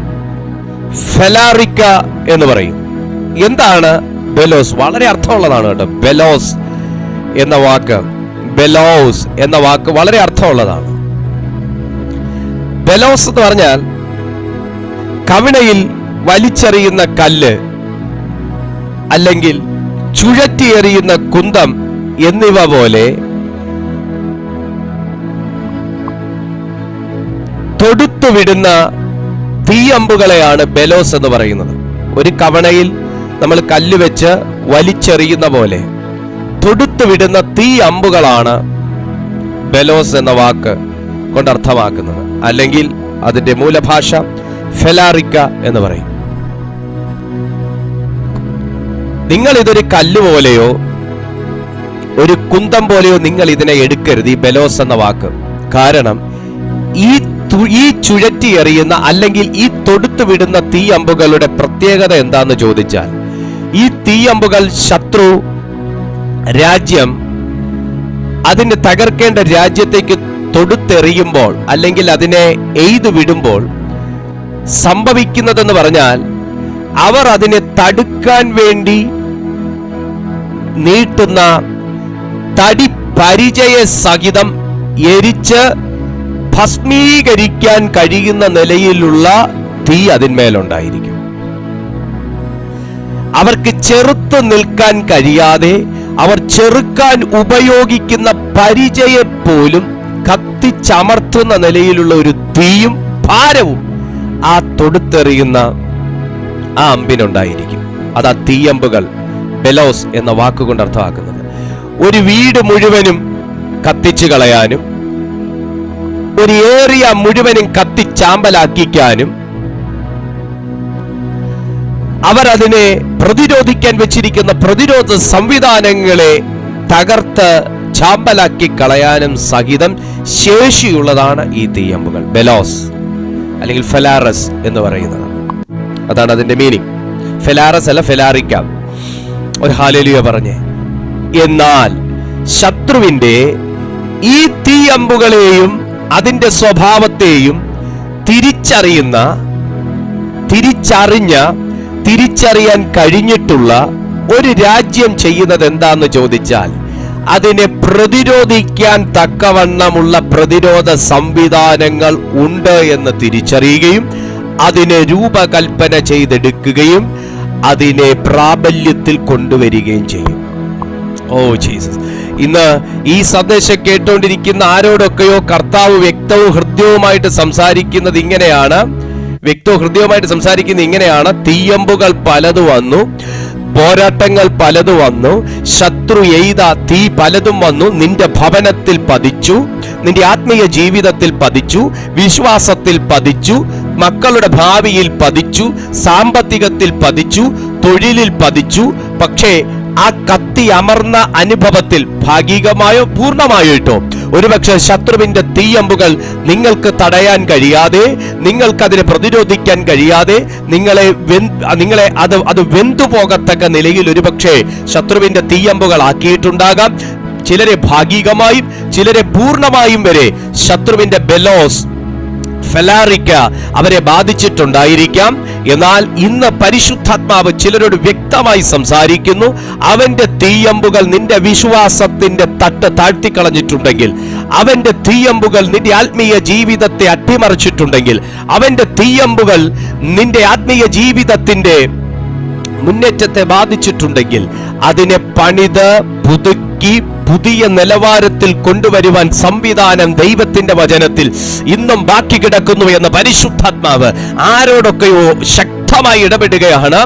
ഫെലാറിക്ക എന്ന് പറയും. എന്താണ് ബെലോസ്? വളരെ അർത്ഥമുള്ളതാണ് കേട്ടോ. ബെലോസ് എന്ന വാക്ക് വളരെ അർത്ഥമുള്ളതാണ്. ബെലോസ് എന്ന് പറഞ്ഞാൽ കവിണയിൽ വലിച്ചെറിയുന്ന കല്ല്, അല്ലെങ്കിൽ ചുഴറ്റിയെറിയുന്ന കുന്തം എന്നിവ പോലെ തൊടുത്തുവിടുന്ന തീയമ്പുകളെയാണ് ബെലോസ് എന്ന് പറയുന്നത്. ഒരു കവണയിൽ നമ്മൾ കല്ല് വെച്ച് വലിച്ചെറിയുന്ന പോലെ തൊടുത്തുവിടുന്ന തീ അമ്പുകളാണ് ബെലോസ് എന്ന വാക്ക് കൊണ്ട് അർത്ഥമാക്കുന്നത്. അല്ലെങ്കിൽ അതിന്റെ മൂലഭാഷ ഫെലാറിക്ക എന്ന് പറയും. നിങ്ങൾ ഇതൊരു കല്ല് പോലെയോ ഒരു കുന്തം പോലെയോ നിങ്ങൾ ഇതിനെ എടുക്കരുത്, ഈ ബെലോസ് എന്ന വാക്ക്. കാരണം ഈ ചുഴറ്റി എറിയുന്ന അല്ലെങ്കിൽ ഈ തൊടുത്തു വിടുന്ന തീയമ്പുകളുടെ പ്രത്യേകത എന്താന്ന് ചോദിച്ചാൽ, ഈ തീയമ്പുകൾ ശത്രു രാജ്യം അതിന് തകർക്കേണ്ട രാജ്യത്തേക്ക് തൊടുത്തെറിയുമ്പോൾ അല്ലെങ്കിൽ അതിനെ എയ്തു വിടുമ്പോൾ സംഭവിക്കുന്നതെന്ന് പറഞ്ഞാൽ, അവർ അതിനെ തടുക്കാൻ വേണ്ടി നീട്ടുന്ന തടി പരിചയ സഹിതം എരിച്ച് ഭസ്മീകരിക്കാൻ കഴിയുന്ന നിലയിലുള്ള തീ അതിന്മേലുണ്ടായിരിക്കും. അവർക്ക് ചെറുത്ത് നിൽക്കാൻ കഴിയാതെ അവർ ചെറുക്കാൻ ഉപയോഗിക്കുന്ന പരിചയെ പോലും കത്തിച്ചമർത്തുന്ന നിലയിലുള്ള ഒരു തീയും ഭാരവും ആ തൊടുത്തെറിയുന്ന ആ അമ്പിനുണ്ടായിരിക്കും. അതാ തീയമ്പുകൾ, ബെലോസ് എന്ന വാക്കുകൊണ്ട് അർത്ഥമാക്കുന്നത്. ഒരു വീട് മുഴുവനും കത്തിച്ചു കളയാനും ഒരു ഏരിയ മുഴുവനും കത്തിച്ചാമ്പലാക്കിക്കാനും അവർ അതിനെ പ്രതിരോധിക്കാൻ വെച്ചിരിക്കുന്ന പ്രതിരോധ സംവിധാനങ്ങളെ തകർത്ത് ചാമ്പലാക്കി കളയാനും സഹിതം ശേഷിയുള്ളതാണ് ഈ തീയമ്പുകൾ. ബെലോസ് അല്ലെങ്കിൽ ഫെലാറസ് എന്ന് പറയുന്നത്, അതാണ് അതിന്റെ മീനിങ്. ഫെലാറസ് അല്ല, ഫെലാറിക്ക. ഒരു ഹല്ലേലൂയ പറഞ്ഞേ. എന്നാൽ ശത്രുവിന്റെ ഈ തീയമ്പുകളെയും അതിന്റെ സ്വഭാവത്തെയും തിരിച്ചറിയാൻ കഴിഞ്ഞിട്ടുള്ള ഒരു രാജ്യം ചെയ്യുന്നത് എന്താന്ന് ചോദിച്ചാൽ, അതിനെ പ്രതിരോധിക്കാൻ തക്കവണ്ണമുള്ള പ്രതിരോധ സംവിധാനങ്ങൾ ഉണ്ട് എന്ന് തിരിച്ചറിയുകയും അതിനെ രൂപകൽപ്പന ചെയ്തെടുക്കുകയും അതിനെ പ്രാബല്യത്തിൽ കൊണ്ടുവരികയും ചെയ്യും. Oh Jesus. ഇന്ന് ഈ സന്ദേശം കേട്ടുകൊണ്ടിരിക്കുന്ന ആരോടൊക്കെയോ കർത്താവ് വ്യക്തവും ഹൃദ്യവുമായിട്ട് സംസാരിക്കുന്നത് ഇങ്ങനെയാണ്. തീയമ്പുകൾ പലതു വന്നു, പോരാട്ടങ്ങൾ പലതു വന്നു, ശത്രു എയ്ത തീ പലതും വന്നു, നിന്റെ ഭവനത്തിൽ പതിച്ചു, നിന്റെ ആത്മീയ ജീവിതത്തിൽ പതിച്ചു, വിശ്വാസത്തിൽ പതിച്ചു, മക്കളുടെ ഭാവിയിൽ പതിച്ചു, സാമ്പത്തികത്തിൽ പതിച്ചു, തൊഴിലിൽ പതിച്ചു. പക്ഷേ ആ കത്തി അമർന്ന അനുഭവത്തിൽ ഭാഗികമായോ പൂർണ്ണമായോ ഇട്ടോ ഒരുപക്ഷെ ശത്രുവിന്റെ തീയമ്പുകൾ നിങ്ങൾക്ക് തടയാൻ കഴിയാതെ, നിങ്ങൾക്കതിനെ പ്രതിരോധിക്കാൻ കഴിയാതെ, നിങ്ങളെ അത് വെന്തുപോകത്തക്ക നിലയിൽ ഒരുപക്ഷെ ശത്രുവിന്റെ തീയമ്പുകൾ ആക്കിയിട്ടുണ്ടാകാം. ചിലരെ ഭാഗികമായും ചിലരെ പൂർണ്ണമായും വരെ ശത്രുവിന്റെ ബെലോസ്, ഫെലാറിക്ക അവരെ ബാധിച്ചിട്ടുണ്ടായിരിക്കാം. എന്നാൽ ഇന്ന് പരിശുദ്ധാത്മാവ് ചിലരോട് വ്യക്തമായി സംസാരിക്കുന്നു. അവന്റെ തീയമ്പുകൾ നിന്റെ വിശ്വാസത്തിന്റെ തട്ട് താഴ്ത്തിക്കളഞ്ഞിട്ടുണ്ടെങ്കിൽ, അവന്റെ തീയമ്പുകൾ നിന്റെ ആത്മീയ ജീവിതത്തെ അട്ടിമറിച്ചിട്ടുണ്ടെങ്കിൽ, അവന്റെ തീയമ്പുകൾ നിന്റെ ആത്മീയ ജീവിതത്തിന്റെ മുന്നേറ്റത്തെ ബാധിച്ചിട്ടുണ്ടെങ്കിൽ, അതിനെ പണിത് പുതുക്കി പുതിയ നിലവാരത്തിൽ കൊണ്ടുവരുവാൻ സംവിധാനം ദൈവത്തിന്റെ വചനത്തിൽ ഇന്നും ബാക്കി കിടക്കുന്നു എന്ന് പരിശുദ്ധാത്മാവ് ആരോടൊക്കെയോ ശക്തമായി ഇടപെടുകയാണ്.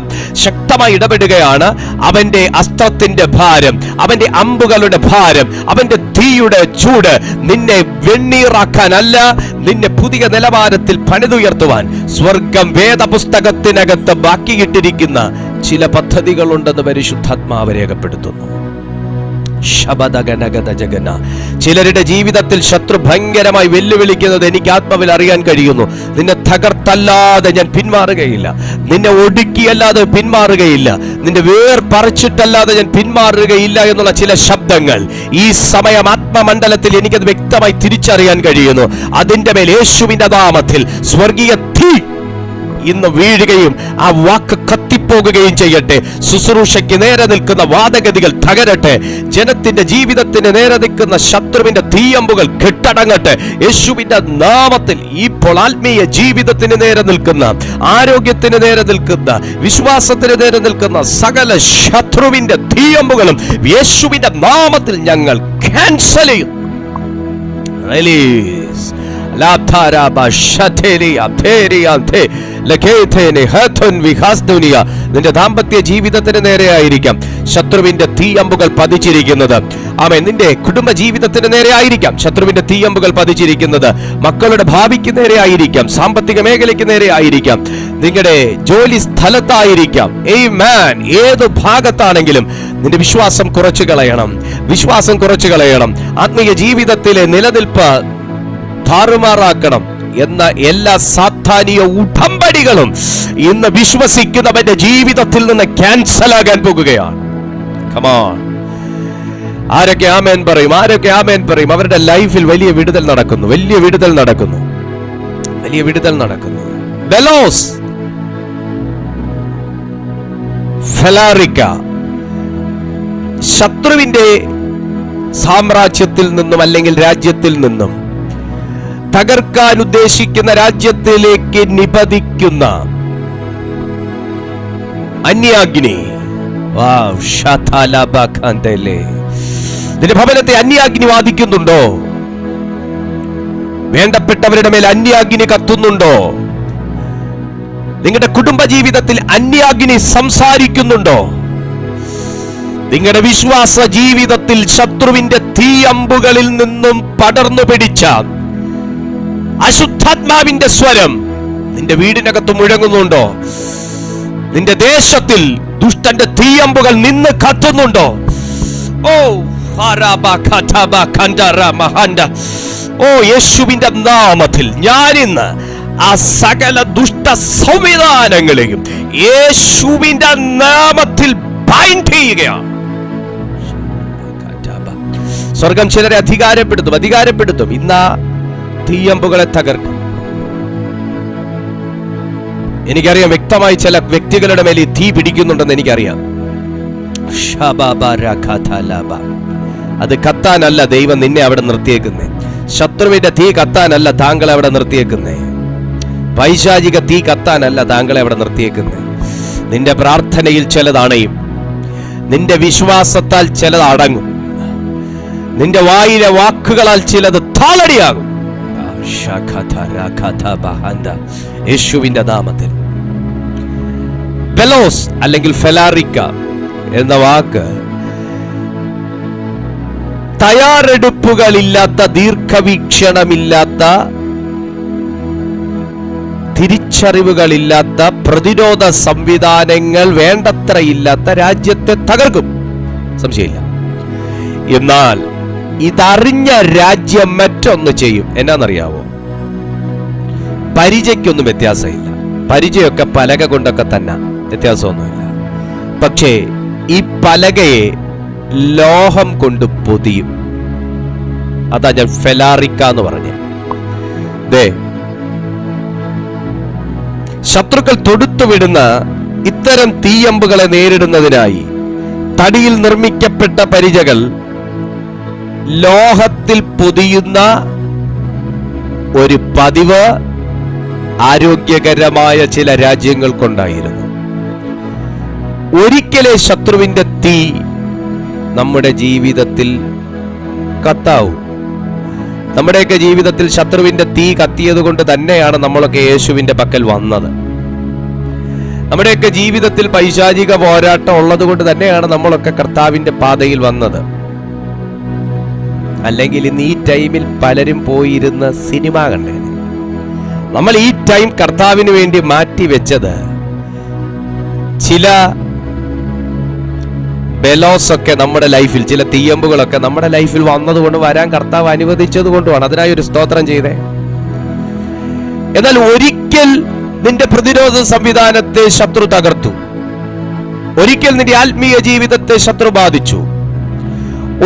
അവന്റെ അസ്ത്രത്തിന്റെ ഭാരം, അവന്റെ അമ്പുകളുടെ ഭാരം, അവന്റെ തീയുടെ ചൂട് നിന്നെ വെണ്ണീറാക്കാനല്ല, നിന്നെ പുതിയ നിലവാരത്തിൽ പണിതുയർത്തുവാൻ സ്വർഗം വേദപുസ്തകത്തിനകത്ത് ബാക്കിയിട്ടിരിക്കുന്ന ചില പദ്ധതികളുണ്ടെന്ന് പരിശുദ്ധാത്മാവ് രേഖപ്പെടുത്തുന്നു. ചിലരുടെ ജീവിതത്തിൽ ശത്രു ഭയങ്കരമായി വെല്ലുവിളിക്കുന്നത് എനിക്ക് ആത്മാവിൽ അറിയാൻ കഴിയുന്നു. നിന്നെ തകർത്തല്ലാതെ ഞാൻ പിന്മാറുകയില്ല, നിന്നെ ഒടുക്കിയല്ലാതെ പിന്മാറുകയില്ല, നിന്റെ വേർ പറിച്ചിട്ടല്ലാതെ ഞാൻ പിന്മാറുകയില്ല എന്നുള്ള ചില ശബ്ദങ്ങൾ ഈ സമയം ആത്മമണ്ഡലത്തിൽ എനിക്കത് വ്യക്തമായി തിരിച്ചറിയാൻ കഴിയുന്നു. അതിന്റെ മേൽ യേശുവിന്റെ നാമത്തിൽ സ്വർഗീയ തീ ഇന്ന് വീഴുകയും ആ വാക്ക് കത്തിപ്പോകുകയും ചെയ്യട്ടെ. ശുശ്രൂഷയ്ക്ക് നേരെ നിൽക്കുന്ന വാദഗതികൾ തകരട്ടെ. ജനത്തിന്റെ ജീവിതത്തിന് നേരെ നിൽക്കുന്ന ശത്രുവിന്റെ തീയമ്പുകൾ കെട്ടടങ്ങട്ടെ യേശുവിന്റെ നാമത്തിൽ. ഇപ്പോൾ ആത്മീയ ജീവിതത്തിന് നേരെ നിൽക്കുന്ന, ആരോഗ്യത്തിന് നേരെ നിൽക്കുന്ന, വിശ്വാസത്തിന് നേരെ നിൽക്കുന്ന സകല ശത്രുവിന്റെ തീയമ്പുകളും യേശുവിന്റെ നാമത്തിൽ ഞങ്ങൾ ക്യാൻസൽ ചെയ്യും. നിന്റെ ദാമ്പത്യ ജീവിതത്തിന് നേരെയായിരിക്കാം ശത്രുവിന്റെ തീയമ്പുകൾ പതിച്ചിരിക്കുന്നത്. ആമേൻ. നിന്റെ കുടുംബ ജീവിതത്തിന് നേരെ ആയിരിക്കാം ശത്രുവിന്റെ തീയമ്പുകൾ പതിച്ചിരിക്കുന്നത്. മക്കളുടെ ഭാവിക്ക് നേരെ ആയിരിക്കാം, സാമ്പത്തിക മേഖലയ്ക്ക് നേരെ ആയിരിക്കാം, നിങ്ങളുടെ ജോലി സ്ഥലത്തായിരിക്കാം. ആമേൻ. ഏത് ഭാഗത്താണെങ്കിലും നിന്റെ വിശ്വാസം കുറച്ചു കളയണം. ആത്മീയ ജീവിതത്തിലെ നിലനിൽപ്പ് താറുമാറാക്കണം എന്ന എല്ലാ സാത്താനിക ഉടമ്പടികളും ഇന്ന് വിശ്വസിക്കുന്നവന്റെ ജീവിതത്തിൽ നിന്ന് ക്യാൻസൽ ആകാൻ പോകുകയാണ്. കമോൺ. ആരൊക്കെ ആമേൻ പറയും? അവരുടെ ലൈഫിൽ വലിയ വിടുതൽ നടക്കുന്നു. ബെലോസ്, ഫെലാറിക്ക, ശത്രുവിന്റെ സാമ്രാജ്യത്തിൽ നിന്നും അല്ലെങ്കിൽ രാജ്യത്തിൽ നിന്നും തകർക്കാൻ ഉദ്ദേശിക്കുന്ന രാജ്യത്തിലേക്ക് നിപതിക്കുന്ന അന്യാഗ്നി. നിന്റെ ഭവനത്തെ അന്യാഗ്നി ബാധിക്കുന്നുണ്ടോ? വേണ്ടപ്പെട്ടവരുടെ മേൽ അന്യാഗ്നി കത്തുന്നുണ്ടോ? നിങ്ങളുടെ കുടുംബ ജീവിതത്തിൽ അന്യാഗ്നി സംസാരിക്കുന്നുണ്ടോ? നിങ്ങളുടെ വിശ്വാസ ജീവിതത്തിൽ ശത്രുവിന്റെ തീയമ്പുകളിൽ നിന്നും പടർന്നു പിടിച്ച അശുദ്ധാത്മാവിന്റെ സ്വരം നിന്റെ വീടിനകത്ത് മുഴങ്ങുന്നുണ്ടോ? നിന്റെ ദേശത്തിൽ ദുഷ്ടന്റെ തീയമ്പുകൾ നിന്ന് കത്തുന്നുണ്ടോ? യേശുവിന്റെ നാമത്തിൽ ഞാനിന്ന് ആ സകല ദുഷ്ട സംവിധാനങ്ങളെയും യേശുവിന്റെ നാമത്തിൽ ബൈൻഡ് ചെയ്യുകയാണ്. സ്വർഗം ചിലരെ അധികാരപ്പെടുത്തും. ഇന്ന് തീയമ്പുകളെ തകർക്കും. എനിക്കറിയാം, വ്യക്തമായി ചില വ്യക്തികളുടെ മേൽ തീ പിടിക്കുന്നുണ്ടെന്ന് എനിക്കറിയാം. അത് കത്താനല്ല ദൈവം നിന്നെ അവിടെ നിർത്തിയേക്കുന്നേ. ശത്രുവിന്റെ തീ കത്താനല്ല താങ്കളെ അവിടെ നിർത്തിയേക്കുന്നേ. പൈശാചിക തീ കത്താനല്ല താങ്കളെ അവിടെ നിർത്തിയേക്കുന്നേ. നിന്റെ പ്രാർത്ഥനയിൽ ചിലതണയും, നിന്റെ വിശ്വാസത്താൽ ചിലത് അടങ്ങും, നിന്റെ വായിലെ വാക്കുകളാൽ ചിലത് താളടിയാകും. യേശുവിന്റെ നാമത്തിൽ. ബെലോസ് അല്ലെങ്കിൽ ഫെലാറിക്ക എന്ന വാക്ക് തയ്യാറെടുപ്പുകളില്ലാത്ത, ദീർഘവീക്ഷണമില്ലാത്ത, തിരിച്ചറിവുകളില്ലാത്ത, പ്രതിരോധ സംവിധാനങ്ങൾ വേണ്ടത്ര ഇല്ലാത്ത രാജ്യത്തെ തകർക്കും, സംശയമില്ല. എന്നാൽ ഇതറിഞ്ഞ രാജ്യം മറ്റൊന്ന് ചെയ്യും. എന്നാന്നറിയാവോ? പരിചയ്ക്കൊന്നും വ്യത്യാസമില്ല. പരിചയൊക്കെ പലക കൊണ്ടൊക്കെ തന്നെ, വ്യത്യാസമൊന്നുമില്ല. പക്ഷേ ഈ പലകയെ ലോഹം കൊണ്ട് പൊതിയും. അതാ ഞാൻ ഫെലാറിക്ക എന്ന് പറഞ്ഞേ. ശത്രുക്കൾ തൊടുത്തുവിടുന്ന ഇത്തരം തീയമ്പുകളെ നേരിടുന്നതിനായി തടിയിൽ നിർമ്മിക്കപ്പെട്ട പരിചകൾ ലോഹത്തിൽ പൊതിയുന്ന ഒരു പതിവ് ആരോഗ്യകരമായ ചില രാജ്യങ്ങൾക്കുണ്ടായിരുന്നു. ഒരിക്കലേ ശത്രുവിന്റെ തീ നമ്മുടെ ജീവിതത്തിൽ കത്താവൂ. നമ്മുടെയൊക്കെ ജീവിതത്തിൽ ശത്രുവിന്റെ തീ കത്തിയത് കൊണ്ട് തന്നെയാണ് നമ്മളൊക്കെ യേശുവിന്റെ പക്കൽ വന്നത്. നമ്മുടെയൊക്കെ ജീവിതത്തിൽ പൈശാചിക പോരാട്ടം ഉള്ളത് കൊണ്ട് തന്നെയാണ് നമ്മളൊക്കെ കർത്താവിന്റെ പാതയിൽ വന്നത്. അല്ലെങ്കിൽ ഇന്ന് ഈ ടൈമിൽ പലരും പോയിരുന്ന സിനിമ കണ്ടേ. നമ്മൾ ഈ ടൈം കർത്താവിന് വേണ്ടി മാറ്റി വെച്ചത് ചില ബെലോസൊക്കെ നമ്മുടെ ലൈഫിൽ, ചില തീയമ്പുകളൊക്കെ നമ്മുടെ ലൈഫിൽ വന്നതുകൊണ്ട്, വരാൻ കർത്താവ് അനുവദിച്ചത് കൊണ്ടുമാണ്. അതിനായി ഒരു സ്തോത്രം ചെയ്തേ. എന്നാൽ ഒരിക്കൽ നിന്റെ പ്രതിരോധ സംവിധാനത്തെ ശത്രു തകർത്തു. ഒരിക്കൽ നിന്റെ ആത്മീയ ജീവിതത്തെ ശത്രു ബാധിച്ചു.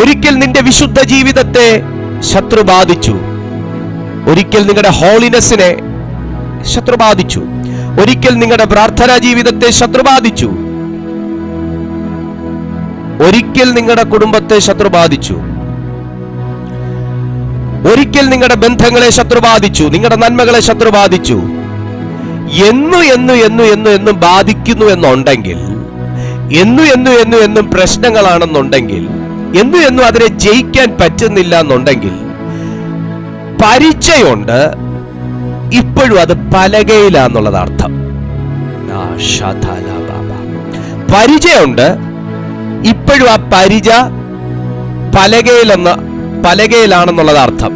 ഒരിക്കൽ നിന്റെ വിശുദ്ധ ജീവിതത്തെ ശത്രു ബാധിച്ചു. ഒരിക്കൽ നിങ്ങളുടെ ഹോളിനെസ്സിനെ ശത്രു ബാധിച്ചു. ഒരിക്കൽ നിങ്ങളുടെ പ്രാർത്ഥനാ ജീവിതത്തെ ശത്രു ബാധിച്ചു. ഒരിക്കൽ നിങ്ങളുടെ കുടുംബത്തെ ശത്രു ബാധിച്ചു. ഒരിക്കൽ നിങ്ങളുടെ ബന്ധങ്ങളെ ശത്രു ബാധിച്ചു. നിങ്ങളുടെ നന്മകളെ ശത്രു ബാധിച്ചു. എന്നും ബാധിക്കുന്നു എന്നുണ്ടെങ്കിൽ, എന്നും പ്രശ്നങ്ങളാണെന്നുണ്ടെങ്കിൽ, എന്നും അതിനെ ജയിക്കാൻ പറ്റുന്നില്ല എന്നുണ്ടെങ്കിൽ, പരിചയമുണ്ട്, ഇപ്പോഴും അത് പലകയിലാന്നുള്ളത് അർത്ഥം. പരിചയമുണ്ട്, ഇപ്പോഴും ആ പരിച പലകയിലാണെന്നുള്ളത് അർത്ഥം.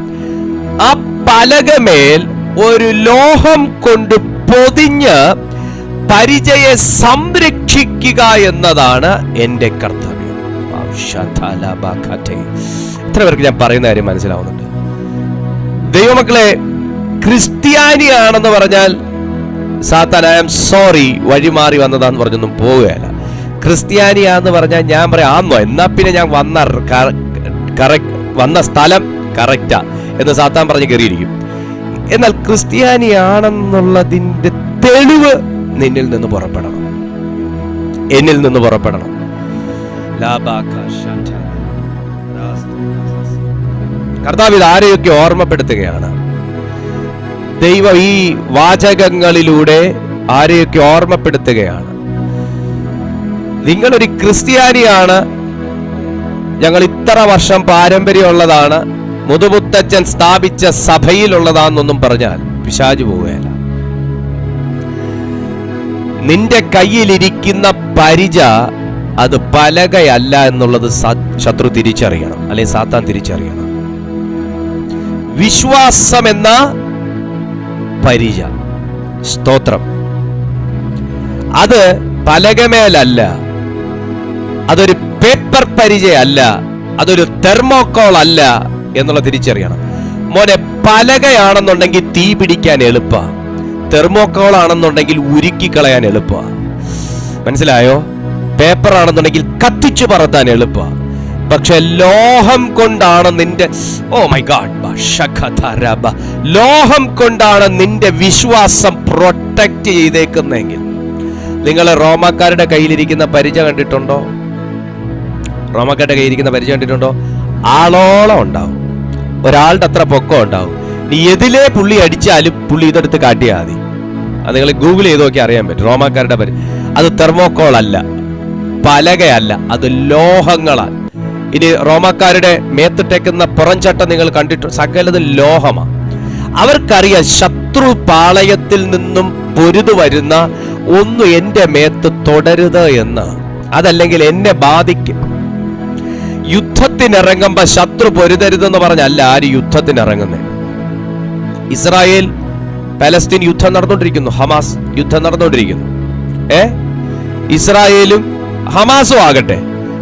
ആ പലകമേൽ ഒരു ലോഹം കൊണ്ട് പൊതിഞ്ഞ് പരിചയെ സംരക്ഷിക്കുക എന്നതാണ് എൻ്റെ കർത്തവ്യം. എത്ര പേർക്ക് ഞാൻ പറയുന്ന കാര്യം മനസ്സിലാവുന്നുണ്ട്? ദൈവമക്കളെ, ക്രിസ്ത്യാനിയാണെന്ന് പറഞ്ഞാൽ സാത്താൻ ഐ ആം സോറി വഴിമാറി വന്നതാന്ന് പറഞ്ഞൊന്നും പോവുകയല്ല. ക്രിസ്ത്യാനിയാന്ന് പറഞ്ഞാൽ ഞാൻ പറയാം ആന്നോ, എന്നാ പിന്നെ ഞാൻ വന്ന സ്ഥലം കറക്റ്റാ എന്ന് സാത്താൻ പറഞ്ഞ് കയറിയിരിക്കും. എന്നാൽ ക്രിസ്ത്യാനിയാണെന്നുള്ളതിന്റെ തെളിവ് നിന്നിൽ നിന്ന് പുറപ്പെടണം, എന്നിൽ നിന്ന് പുറപ്പെടണം. കർത്താവ് ഇത് ആരെയൊക്കെ ഓർമ്മപ്പെടുത്തുകയാണ്? ദൈവം ഈ വാചകങ്ങളിലൂടെ ആരെയൊക്കെ ഓർമ്മപ്പെടുത്തുകയാണ്? നിങ്ങളൊരു ക്രിസ്ത്യാനിയാണ്, ഞങ്ങൾ ഇത്ര വർഷം പാരമ്പര്യമുള്ളതാണ്, മുതുമുത്തച്ഛൻ സ്ഥാപിച്ച സഭയിലുള്ളതാണെന്നൊന്നും പറഞ്ഞാൽ പിശാച് പോവുകയല്ല. നിന്റെ കയ്യിലിരിക്കുന്ന പരിച അത് പലകയല്ല എന്നുള്ളത് ശത്രു തിരിച്ചറിയണം, അല്ലെ സാത്താൻ തിരിച്ചറിയണം. വിശ്വാസം എന്ന പരിച, സ്തോത്രം, അത് പലകമേലല്ല, അതൊരു പേപ്പർ പരിചയല്ല, അതൊരു തെർമോക്കോൾ അല്ല എന്നുള്ള തിരിച്ചറിയണം. മോനെ, പലകയാണെന്നുണ്ടെങ്കിൽ തീ പിടിക്കാൻ എളുപ്പ, തെർമോക്കോൾ ആണെന്നുണ്ടെങ്കിൽ ഉരുക്കിക്കളയാൻ എളുപ്പ. മനസ്സിലായോ? പേപ്പർ ആണെന്നുണ്ടെങ്കിൽ കത്തിച്ചു പറത്താൻ എളുപ്പ. പക്ഷെ ലോഹം കൊണ്ടാണ് നിന്റെ, ഓ മൈ ഗാഡ്, ലോഹം കൊണ്ടാണ് നിന്റെ വിശ്വാസം പ്രൊട്ടക്ട് ചെയ്തേക്കുന്നെങ്കിൽ. നിങ്ങൾ റോമാക്കാരുടെ കയ്യിലിരിക്കുന്ന പരിച കണ്ടിട്ടുണ്ടോ? റോമാക്കാരുടെ കയ്യിലിരിക്കുന്ന പരിച കണ്ടിട്ടുണ്ടോ? ആളോളം ഉണ്ടാവും, ഒരാളുടെ അത്ര പൊക്കം ഉണ്ടാവും. നീ എതിലേ പുള്ളി അടിച്ചാലും പുള്ളി ഇതെടുത്ത് കാട്ടിയാൽ മതി. അത് നിങ്ങൾ ഗൂഗിൾ ചെയ്ത് നോക്കി അറിയാൻ പറ്റും. റോമാക്കാരുടെ പരിച അത് തെർമോക്കോൾ അല്ല, പലകയല്ല, അത് ലോഹങ്ങളാണ്. ഇനി റോമാക്കാരുടെ മേത്തിട്ടേക്കുന്ന പുറംചട്ട നിങ്ങൾ കണ്ടിട്ട്, സകലത് ലോഹമാണ്. അവർക്കറിയാം ശത്രു പാളയത്തിൽ നിന്നും പൊരുതു വരുന്ന ഒന്നും എന്റെ മേത്ത് തുടരുത് എന്ന്, അതല്ലെങ്കിൽ എന്നെ ബാധിക്കും. യുദ്ധത്തിനിറങ്ങുമ്പോ ശത്രു പൊരുതരുതെന്ന് പറഞ്ഞല്ല ആര് യുദ്ധത്തിനിറങ്ങുന്നത്. ഇസ്രായേൽ പലസ്തീൻ യുദ്ധം നടന്നുകൊണ്ടിരിക്കുന്നു, ഹമാസ് യുദ്ധം നടന്നുകൊണ്ടിരിക്കുന്നു. ഇസ്രായേലും ഹമാസും ആകട്ടെ,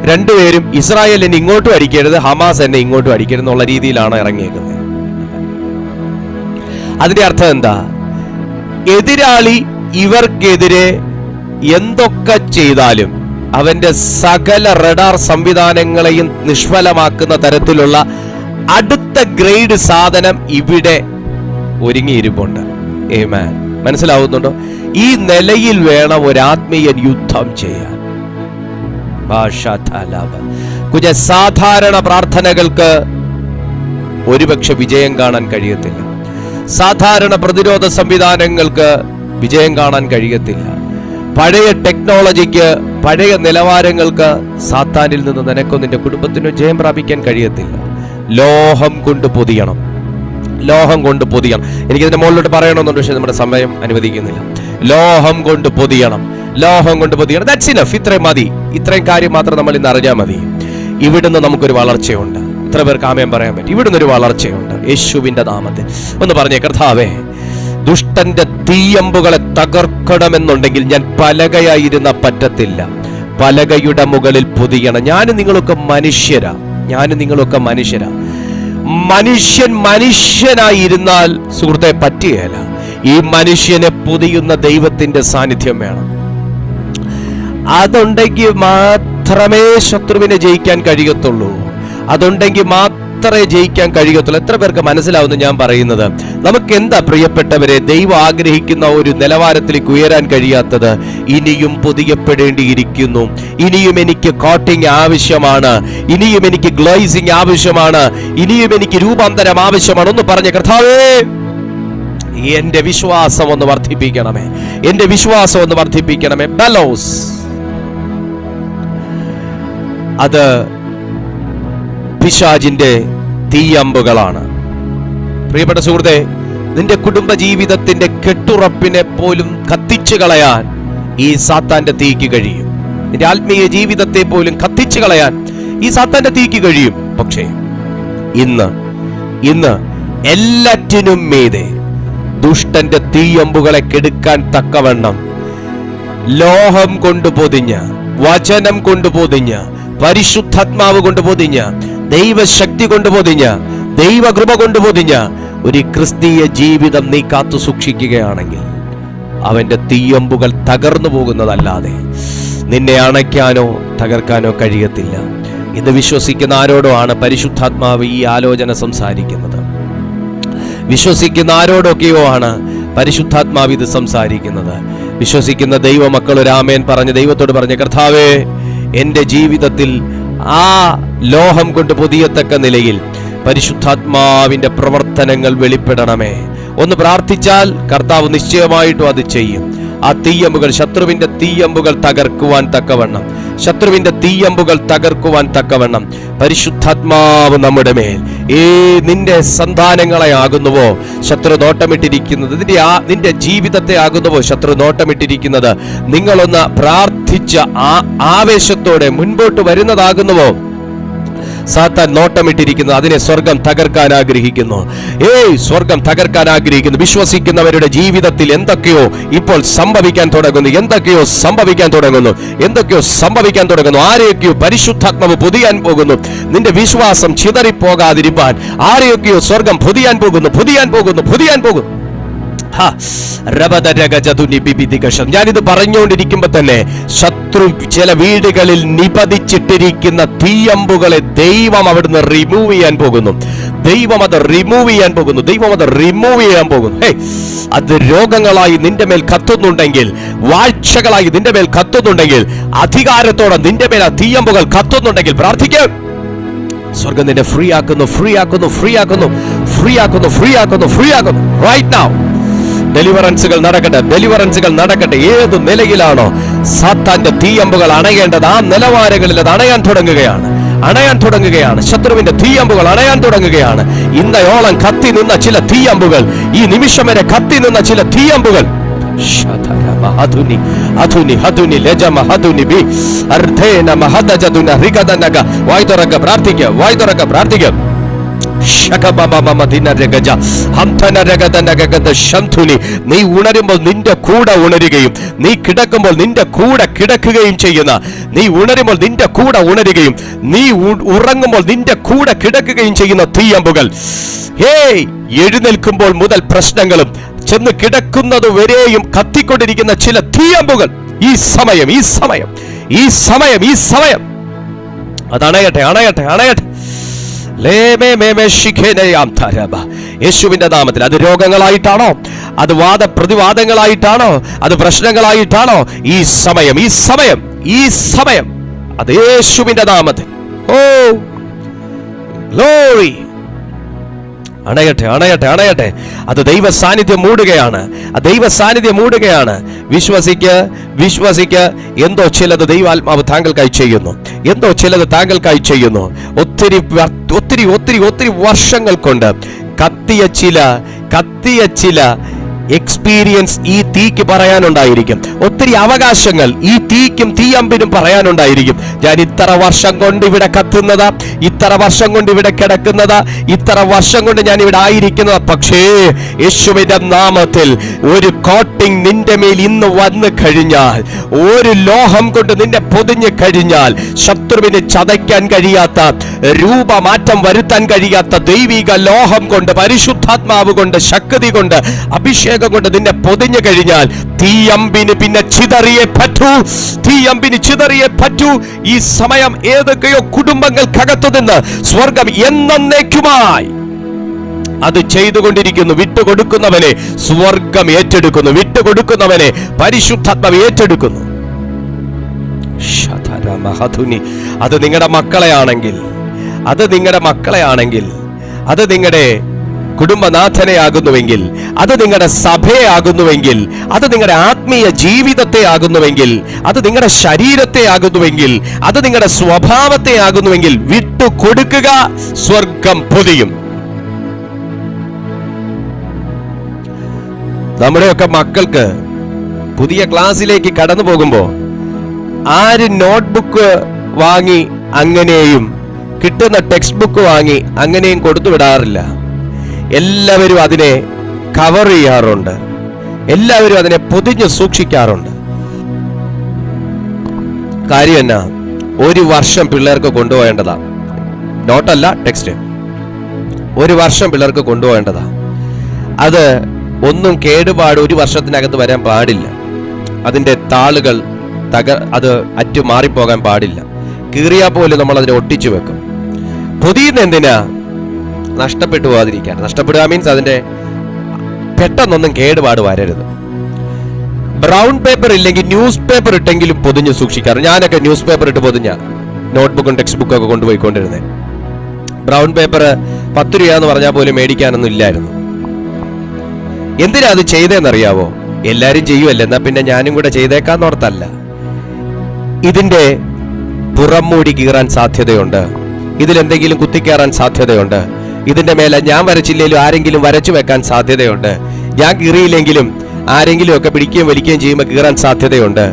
രണ്ടുപേരും ഇസ്രായേൽ എന്നെ ഇങ്ങോട്ടും അടിക്കരുത്, ഹമാസ് എന്നെ ഇങ്ങോട്ടും അടിക്കരുത് എന്നുള്ള രീതിയിലാണ് ഇറങ്ങിയേക്കുന്നത്. അതിന്റെ അർത്ഥം എന്താ? എതിരാളി ഇവർക്കെതിരെ എന്തൊക്കെ ചെയ്താലും അവന്റെ സകല റഡാർ സംവിധാനങ്ങളെയും നിഷ്ഫലമാക്കുന്ന തരത്തിലുള്ള അടുത്ത ഗ്രേഡ് സാധനം ഇവിടെ ഒരുങ്ങിയിരിപ്പുണ്ട്. ആമേൻ. മനസ്സിലാവുന്നുണ്ടോ? ഈ നിലയിൽ വേണം ഒരു ആത്മീയ യുദ്ധം ചെയ്യാൻ. സാധാരണ പ്രാർത്ഥനകൾക്ക് ഒരുപക്ഷെ വിജയം കാണാൻ കഴിയത്തില്ല, സാധാരണ പ്രതിരോധ സംവിധാനങ്ങൾക്ക് വിജയം കാണാൻ കഴിയത്തില്ല, പഴയ ടെക്നോളജിക്ക്, പഴയ നിലവാരങ്ങൾക്ക് സാത്താനിൽ നിന്ന് നിനക്കും നിന്റെ കുടുംബത്തിനും ജയം പ്രാപിക്കാൻ കഴിയത്തില്ല. ലോഹം കൊണ്ട് പൊതിയണം, ലോഹം കൊണ്ട് പൊതിയണം. എനിക്കിതിന്റെ മുകളിലോട്ട് പറയണമെന്നുണ്ട്, പക്ഷെ നമ്മുടെ സമയം അനുവദിക്കുന്നില്ല. ലോഹം കൊണ്ട് പൊതിയണം, ലോഹം കൊണ്ട് പൊതിയണം. That's enough. ഇത്രയും മതി, ഇത്രയും കാര്യം മാത്രം നമ്മൾ ഇന്ന് അറിഞ്ഞാൽ മതി. ഇവിടുന്ന് നമുക്കൊരു വളർച്ചയുണ്ട്. ഇത്ര പേർക്ക് ആമേൻ പറയാൻ പറ്റും? ഇവിടുന്ന് ഒരു വളർച്ചയുണ്ട് യേശുവിന്റെ നാമത്തിൽ. ഒന്ന് പറഞ്ഞേ, കർത്താവേ, ദുഷ്ടന്റെ തീയമ്പുകളെ തകർക്കണമെന്നുണ്ടെങ്കിൽ ഞാൻ പലകയായിരുന്ന പറ്റത്തില്ല, പലകയുടെ മുകളിൽ പൊതിയണം. ഞാനും നിങ്ങളൊക്കെ മനുഷ്യരാ, മനുഷ്യൻ മനുഷ്യനായിരുന്നാൽ സുഹൃത്തെ പറ്റുകയില്ല. ഈ മനുഷ്യനെ പൊതിയുന്ന ദൈവത്തിന്റെ സാന്നിധ്യം വേണം. അതുണ്ടെങ്കിൽ മാത്രമേ ശത്രുവിനെ ജയിക്കാൻ കഴിയത്തുള്ളൂ, അതുണ്ടെങ്കിൽ മാത്രമേ ജയിക്കാൻ കഴിയത്തുള്ളൂ. എത്ര പേർക്ക് മനസ്സിലാവുന്നു ഞാൻ പറയുന്നത്? നമുക്ക് എന്താ പ്രിയപ്പെട്ടവരെ ദൈവം ആഗ്രഹിക്കുന്ന ഒരു നിലവാരത്തിലേക്ക് ഉയരാൻ കഴിയാത്തത്? ഇനിയും പൊതിയപ്പെടേണ്ടിയിരിക്കുന്നു, ഇനിയും എനിക്ക് കോട്ടിങ് ആവശ്യമാണ്, ഇനിയും എനിക്ക് ഗ്ലേസിംഗ് ആവശ്യമാണ്, ഇനിയും എനിക്ക് രൂപാന്തരം ആവശ്യമാണ്. ഒന്ന് പറഞ്ഞ കർത്താവേ, എന്റെ വിശ്വാസം ഒന്ന് വർദ്ധിപ്പിക്കണമേ, എന്റെ വിശ്വാസം ഒന്ന് വർദ്ധിപ്പിക്കണമേ. ബലോസ്, അത് പിശാചിന്റെ തീയമ്പുകളാണ്. പ്രിയപ്പെട്ട സുഹൃത്തെ, നിന്റെ കുടുംബ ജീവിതത്തിന്റെ കെട്ടുറപ്പിനെ പോലും കത്തിച്ചു കളയാൻ ഈ സാത്താന്റെ തീക്ക് കഴിയും. നിന്റെ ആത്മീയ ജീവിതത്തെ പോലും കത്തിച്ചു കളയാൻ ഈ സാത്താന്റെ തീക്ക് കഴിയും. പക്ഷേ ഇന്ന് എല്ലാറ്റിനും മീതെ ദുഷ്ടന്റെ തീയമ്പുകളെ കെടുക്കാൻ തക്കവണ്ണം ലോഹം കൊണ്ട് പൊതിഞ്ഞ, വചനം കൊണ്ട് പൊതിഞ്ഞ, പരിശുദ്ധാത്മാവ് കൊണ്ട് പൊതിഞ്ഞ, ദൈവശക്തി കൊണ്ട് പൊതിഞ്ഞ, ദൈവകൃപ കൊണ്ട് പൊതിഞ്ഞ ഒരു ക്രിസ്തീയ ജീവിതം നീ കാത്തു സൂക്ഷിക്കുകയാണെങ്കിൽ അവന്റെ തീയമ്പുകൾ തകർന്നു പോകുന്നതല്ലാതെ നിന്നെ അണയ്ക്കാനോ തകർക്കാനോ കഴിയത്തില്ല. ഇന്ന് വിശ്വസിക്കുന്ന ആരോടോ ആണ് പരിശുദ്ധാത്മാവ് ഈ ആലോചന സംസാരിക്കുന്നത്. വിശ്വസിക്കുന്ന ആരോടൊക്കെയോ ആണ് പരിശുദ്ധാത്മാവ് ഇത് സംസാരിക്കുന്നത്. വിശ്വസിക്കുന്ന ദൈവമക്കൾ ഒരു ആമേൻ പറഞ്ഞ് ദൈവത്തോട് പറഞ്ഞ, കർത്താവേ, എൻ്റെ ജീവിതത്തിൽ ആ ലോഹം കൊണ്ട് പൊതിയത്തക്ക നിലയിൽ പരിശുദ്ധാത്മാവിന്റെ പ്രവർത്തനങ്ങൾ വെളിപ്പെടണമേ. ഒന്ന് പ്രാർത്ഥിച്ചാൽ കർത്താവ് നിശ്ചയമായിട്ടും അത് ചെയ്യും. ആ തീയമ്പുകൾ, ശത്രുവിന്റെ തീയമ്പുകൾ തകർക്കുവാൻ തക്കവണ്ണം, ശത്രുവിന്റെ തീയമ്പുകൾ തകർക്കുവാൻ തക്കവണ്ണം പരിശുദ്ധാത്മാവ് നമ്മുടെ മേൽ നിന്റെ സന്താനങ്ങളെ ആകുന്നുവോ ശത്രു നോട്ടമിട്ടിരിക്കുന്നത്, നിന്റെ ജീവിതത്തെ ആകുന്നുവോ ശത്രു നോട്ടമിട്ടിരിക്കുന്നത്, നിങ്ങളൊന്ന് പ്രാർത്ഥിച്ച ആവേശത്തോടെ മുൻപോട്ട് വരുന്നതാകുന്നുവോ സാത്താൻ നോട്ടമിട്ടിരിക്കുന്നത്, അതിനെ സ്വർഗം തകർക്കാൻ ആഗ്രഹിക്കുന്നു. സ്വർഗം തകർക്കാൻ ആഗ്രഹിക്കുന്നു. വിശ്വസിക്കുന്നവരുടെ ജീവിതത്തിൽ എന്തൊക്കെയോ ഇപ്പോൾ സംഭവിക്കാൻ തുടങ്ങുന്നു, എന്തൊക്കെയോ സംഭവിക്കാൻ തുടങ്ങുന്നു. ആരെയൊക്കെയോ പരിശുദ്ധാത്മാവ് പൊതിയാൻ പോകുന്നു. നിന്റെ വിശ്വാസം ചിതറിപ്പോകാതിരിപ്പാൻ ആരെയൊക്കെയോ സ്വർഗം പൊതിയാൻ പോകുന്നു. ഞാനിത് പറഞ്ഞുകൊണ്ടിരിക്കുമ്പോ തന്നെ ശത്രു ചില വീടുകളിൽ നിപതിച്ചിട്ടിരിക്കുന്ന തീയമ്പുകളെ ദൈവം അവിടുന്ന് റിമൂവ് ചെയ്യാൻ പോകുന്നു. ദൈവം അത് റിമൂവ് ചെയ്യാൻ പോകുന്നു. അത് രോഗങ്ങളായി നിന്റെ മേൽ കത്തുന്നുണ്ടെങ്കിൽ, വാഴ്ചകളായി നിന്റെ മേൽ കത്തുന്നുണ്ടെങ്കിൽ, അധികാരത്തോടെ നിന്റെ മേൽ ആ തീയമ്പുകൾ കത്തുന്നുണ്ടെങ്കിൽ പ്രാർത്ഥിക്കാം. സ്വർഗം നിന്നെ ഫ്രീ ആക്കുന്നു. റൈറ്റ് നൗ ഡെലിവറൻസുകൾ നടക്കട്ടെ. ഏത് നിലയിലാണോ സാത്താന്റെ തീയമ്പുകൾ അണയേണ്ടത് ആ നിലവാരങ്ങളിൽ അത് അണയാൻ തുടങ്ങുകയാണ്. ശത്രുവിന്റെ തീയമ്പുകൾ അണയാൻ തുടങ്ങുകയാണ്. ഇന്നയോളം കത്തി നിന്ന ചില തീയമ്പുകൾ, ഈ നിമിഷം വരെ കത്തി നിന്ന ചില തീയമ്പുകൾ പ്രാർത്ഥിക്കുക. നീ ഉണരുമ്പോൾ നിന്റെ കൂടെ ഉണരുകയും, നീ കിടക്കുമ്പോൾ നിന്റെ കൂടെ കിടക്കുകയും ചെയ്യുന്ന, നീ ഉണരുമ്പോൾ നിന്റെ കൂടെ ഉണരുകയും, നീ ഉറങ്ങുമ്പോൾ നിന്റെ കൂടെ കിടക്കുകയും ചെയ്യുന്ന തീയമ്പുകൾ, എഴുന്നേൽക്കുമ്പോൾ മുതൽ പ്രശ്നങ്ങളും ചെന്ന് കിടക്കുന്നത് വരെയും കത്തിക്കൊണ്ടിരിക്കുന്ന ചില തീയമ്പുകൾ ഈ സമയം അത് അണയട്ടെ. യേശുവിന്റെ നാമത്തിൽ. അത് രോഗങ്ങളായിട്ടാണോ, അത് വാദപ്രതിവാദങ്ങളായിട്ടാണോ, അത് പ്രശ്നങ്ങളായിട്ടാണോ, ഈ സമയം അത് യേശുവിന്റെ നാമത്തിൽ ഗ്ലോറി അണയട്ടെ. അത് ദൈവ സാന്നിധ്യം മൂടുകയാണ്. വിശ്വസിക്ക്. എന്തോ ചിലത് ദൈവാത്മാവ് താങ്കൾക്കായി ചെയ്യുന്നു. ഒത്തിരി വർഷങ്ങൾ കൊണ്ട് കത്തിയ ചില എക്സ്പീരിയൻസ് ഈ തീക്ക് പറയാനുണ്ടായിരിക്കും. ഒത്തിരി അവകാശങ്ങൾ ഈ തീക്കും തീയമ്പിനും പറയാനുണ്ടായിരിക്കും. ഞാൻ ഇത്ര വർഷം കൊണ്ട് ഇവിടെ കത്തുന്നത്, ഇത്ര വർഷം കൊണ്ട് ഇവിടെ കിടക്കുന്നത്, ഇത്ര വർഷം കൊണ്ട് ഞാൻ ഇവിടെ ആയിരിക്കുന്നത്. പക്ഷേ യേശുവിന്റെ നാമത്തിൽ ഒരു കോട്ടിംഗ് നിന്റെ മേൽ ഇന്ന് വന്നു കഴിഞ്ഞാൽ, ഒരു ലോഹം കൊണ്ട് നിന്നെ പൊതിഞ്ഞു കഴിഞ്ഞാൽ, ശത്രുവിന് ചതയ്ക്കാൻ കഴിയാത്ത, രൂപമാറ്റം വരുത്താൻ കഴിയാത്ത ദൈവിക ലോഹം കൊണ്ട്, പരിശുദ്ധാത്മാവ് കൊണ്ട്, ശക്തി കൊണ്ട്, അഭിഷേകം കൊണ്ട് നിന്നെ പൊതിഞ്ഞു കഴിഞ്ഞാൽ തീയമ്പിന് പിന്നെ ചിതറിയേ പറ്റൂ. ഈ സമയം ഏതൊക്കെയോ കുടുംബങ്ങൾക്കകത്തു നിന്ന് സ്വർഗം എന്നേക്കുമായി അത് ചെയ്തുകൊണ്ടിരിക്കുന്നു. വിട്ടുകൊടുക്കുന്നവനെ സ്വർഗം ഏറ്റെടുക്കുന്നു. വിട്ടുകൊടുക്കുന്നവനെ പരിശുദ്ധാത്മാവ് ഏറ്റെടുക്കുന്നു. അത് നിങ്ങളുടെ മക്കളെയാണെങ്കിൽ, അത് നിങ്ങളുടെ കുടുംബനാഥനെ ആകുന്നുവെങ്കിൽ, അത് നിങ്ങളുടെ സഭയെ ആകുന്നുവെങ്കിൽ, അത് നിങ്ങളുടെ ആത്മീയ ജീവിതത്തെ ആകുന്നുവെങ്കിൽ, അത് നിങ്ങളുടെ ശരീരത്തെ ആകുന്നുവെങ്കിൽ, അത് നിങ്ങളുടെ സ്വഭാവത്തെ ആകുന്നുവെങ്കിൽ വിട്ടുകൊടുക്കുക. സ്വർഗം പൊതിയും. നമ്മുടെയൊക്കെ മക്കൾക്ക് പുതിയ ക്ലാസ്സിലേക്ക് കടന്നു പോകുമ്പോൾ ആര് നോട്ട്ബുക്ക് വാങ്ങി അങ്ങനെയും കിട്ടുന്ന ടെക്സ്റ്റ് ബുക്ക് വാങ്ങി അങ്ങനെയും കൊടുത്തു വിടാറില്ല. എല്ലാവരും അതിനെ കവർ ചെയ്യാറുണ്ട്, എല്ലാവരും അതിനെ പൊതിഞ്ഞ് സൂക്ഷിക്കാറുണ്ട്. കാര്യം എന്നാ, ഒരു വർഷം പിള്ളേർക്ക് കൊണ്ടുപോകേണ്ടതാ. നോട്ടല്ല, ടെക്സ്റ്റ്. ഒരു വർഷം പിള്ളേർക്ക് കൊണ്ടുപോകേണ്ടതാ. അത് ഒന്നും കേടുപാട് ഒരു വർഷത്തിനകത്ത് വരാൻ പാടില്ല. അതിൻ്റെ താളുകൾ അത് അറ്റു മാറിപ്പോകാൻ പാടില്ല. കീറിയാൽ പോലും നമ്മൾ അതിനെ ഒട്ടിച്ചു വെക്കും. പൊതിയുന്ന എന്തിനാ? നഷ്ടപ്പെട്ടു പോകാതിരിക്കാൻ. നഷ്ടപ്പെടുക മീൻസ് അതിൻ്റെ പെട്ടെന്നൊന്നും കേടുപാട് വരരുത്. ബ്രൗൺ പേപ്പർ ഇല്ലെങ്കിൽ ന്യൂസ് പേപ്പർ ഇട്ടെങ്കിലും പൊതിഞ്ഞ് സൂക്ഷിക്കാറ്. ഞാനൊക്കെ ന്യൂസ് പേപ്പർ ഇട്ട് പൊതിഞ്ഞ നോട്ട്ബുക്കും ടെക്സ്റ്റ് ബുക്കും ഒക്കെ കൊണ്ടുപോയിക്കൊണ്ടിരുന്നത്. ബ്രൗൺ പേപ്പർ 10 രൂപ എന്ന് പറഞ്ഞാൽ പോലും മേടിക്കാനൊന്നും ഇല്ലായിരുന്നു. എന്തിനാ അത് ചെയ്തതെന്നറിയാവോ? എല്ലാരും ചെയ്യുമല്ലേ, എന്നാ പിന്നെ ഞാനും കൂടെ ചെയ്തേക്കാന്നോർത്തല്ല. ഇതിന്റെ പുറംമൂടി കീറാൻ സാധ്യതയുണ്ട്, ഇതിലെന്തെങ്കിലും കുത്തിക്കയറാൻ സാധ്യതയുണ്ട്, ഇതിന്റെ മേലെ ഞാൻ വരച്ചില്ലെങ്കിലും ആരെങ്കിലും വരച്ചു വെക്കാൻ സാധ്യതയുണ്ട്, ഞാൻ കീറിയില്ലെങ്കിലും ആരെങ്കിലും ഒക്കെ പിടിക്കുകയും വലിക്കുകയും ചെയ്യുമ്പോൾ കീറാൻ സാധ്യതയുണ്ട്.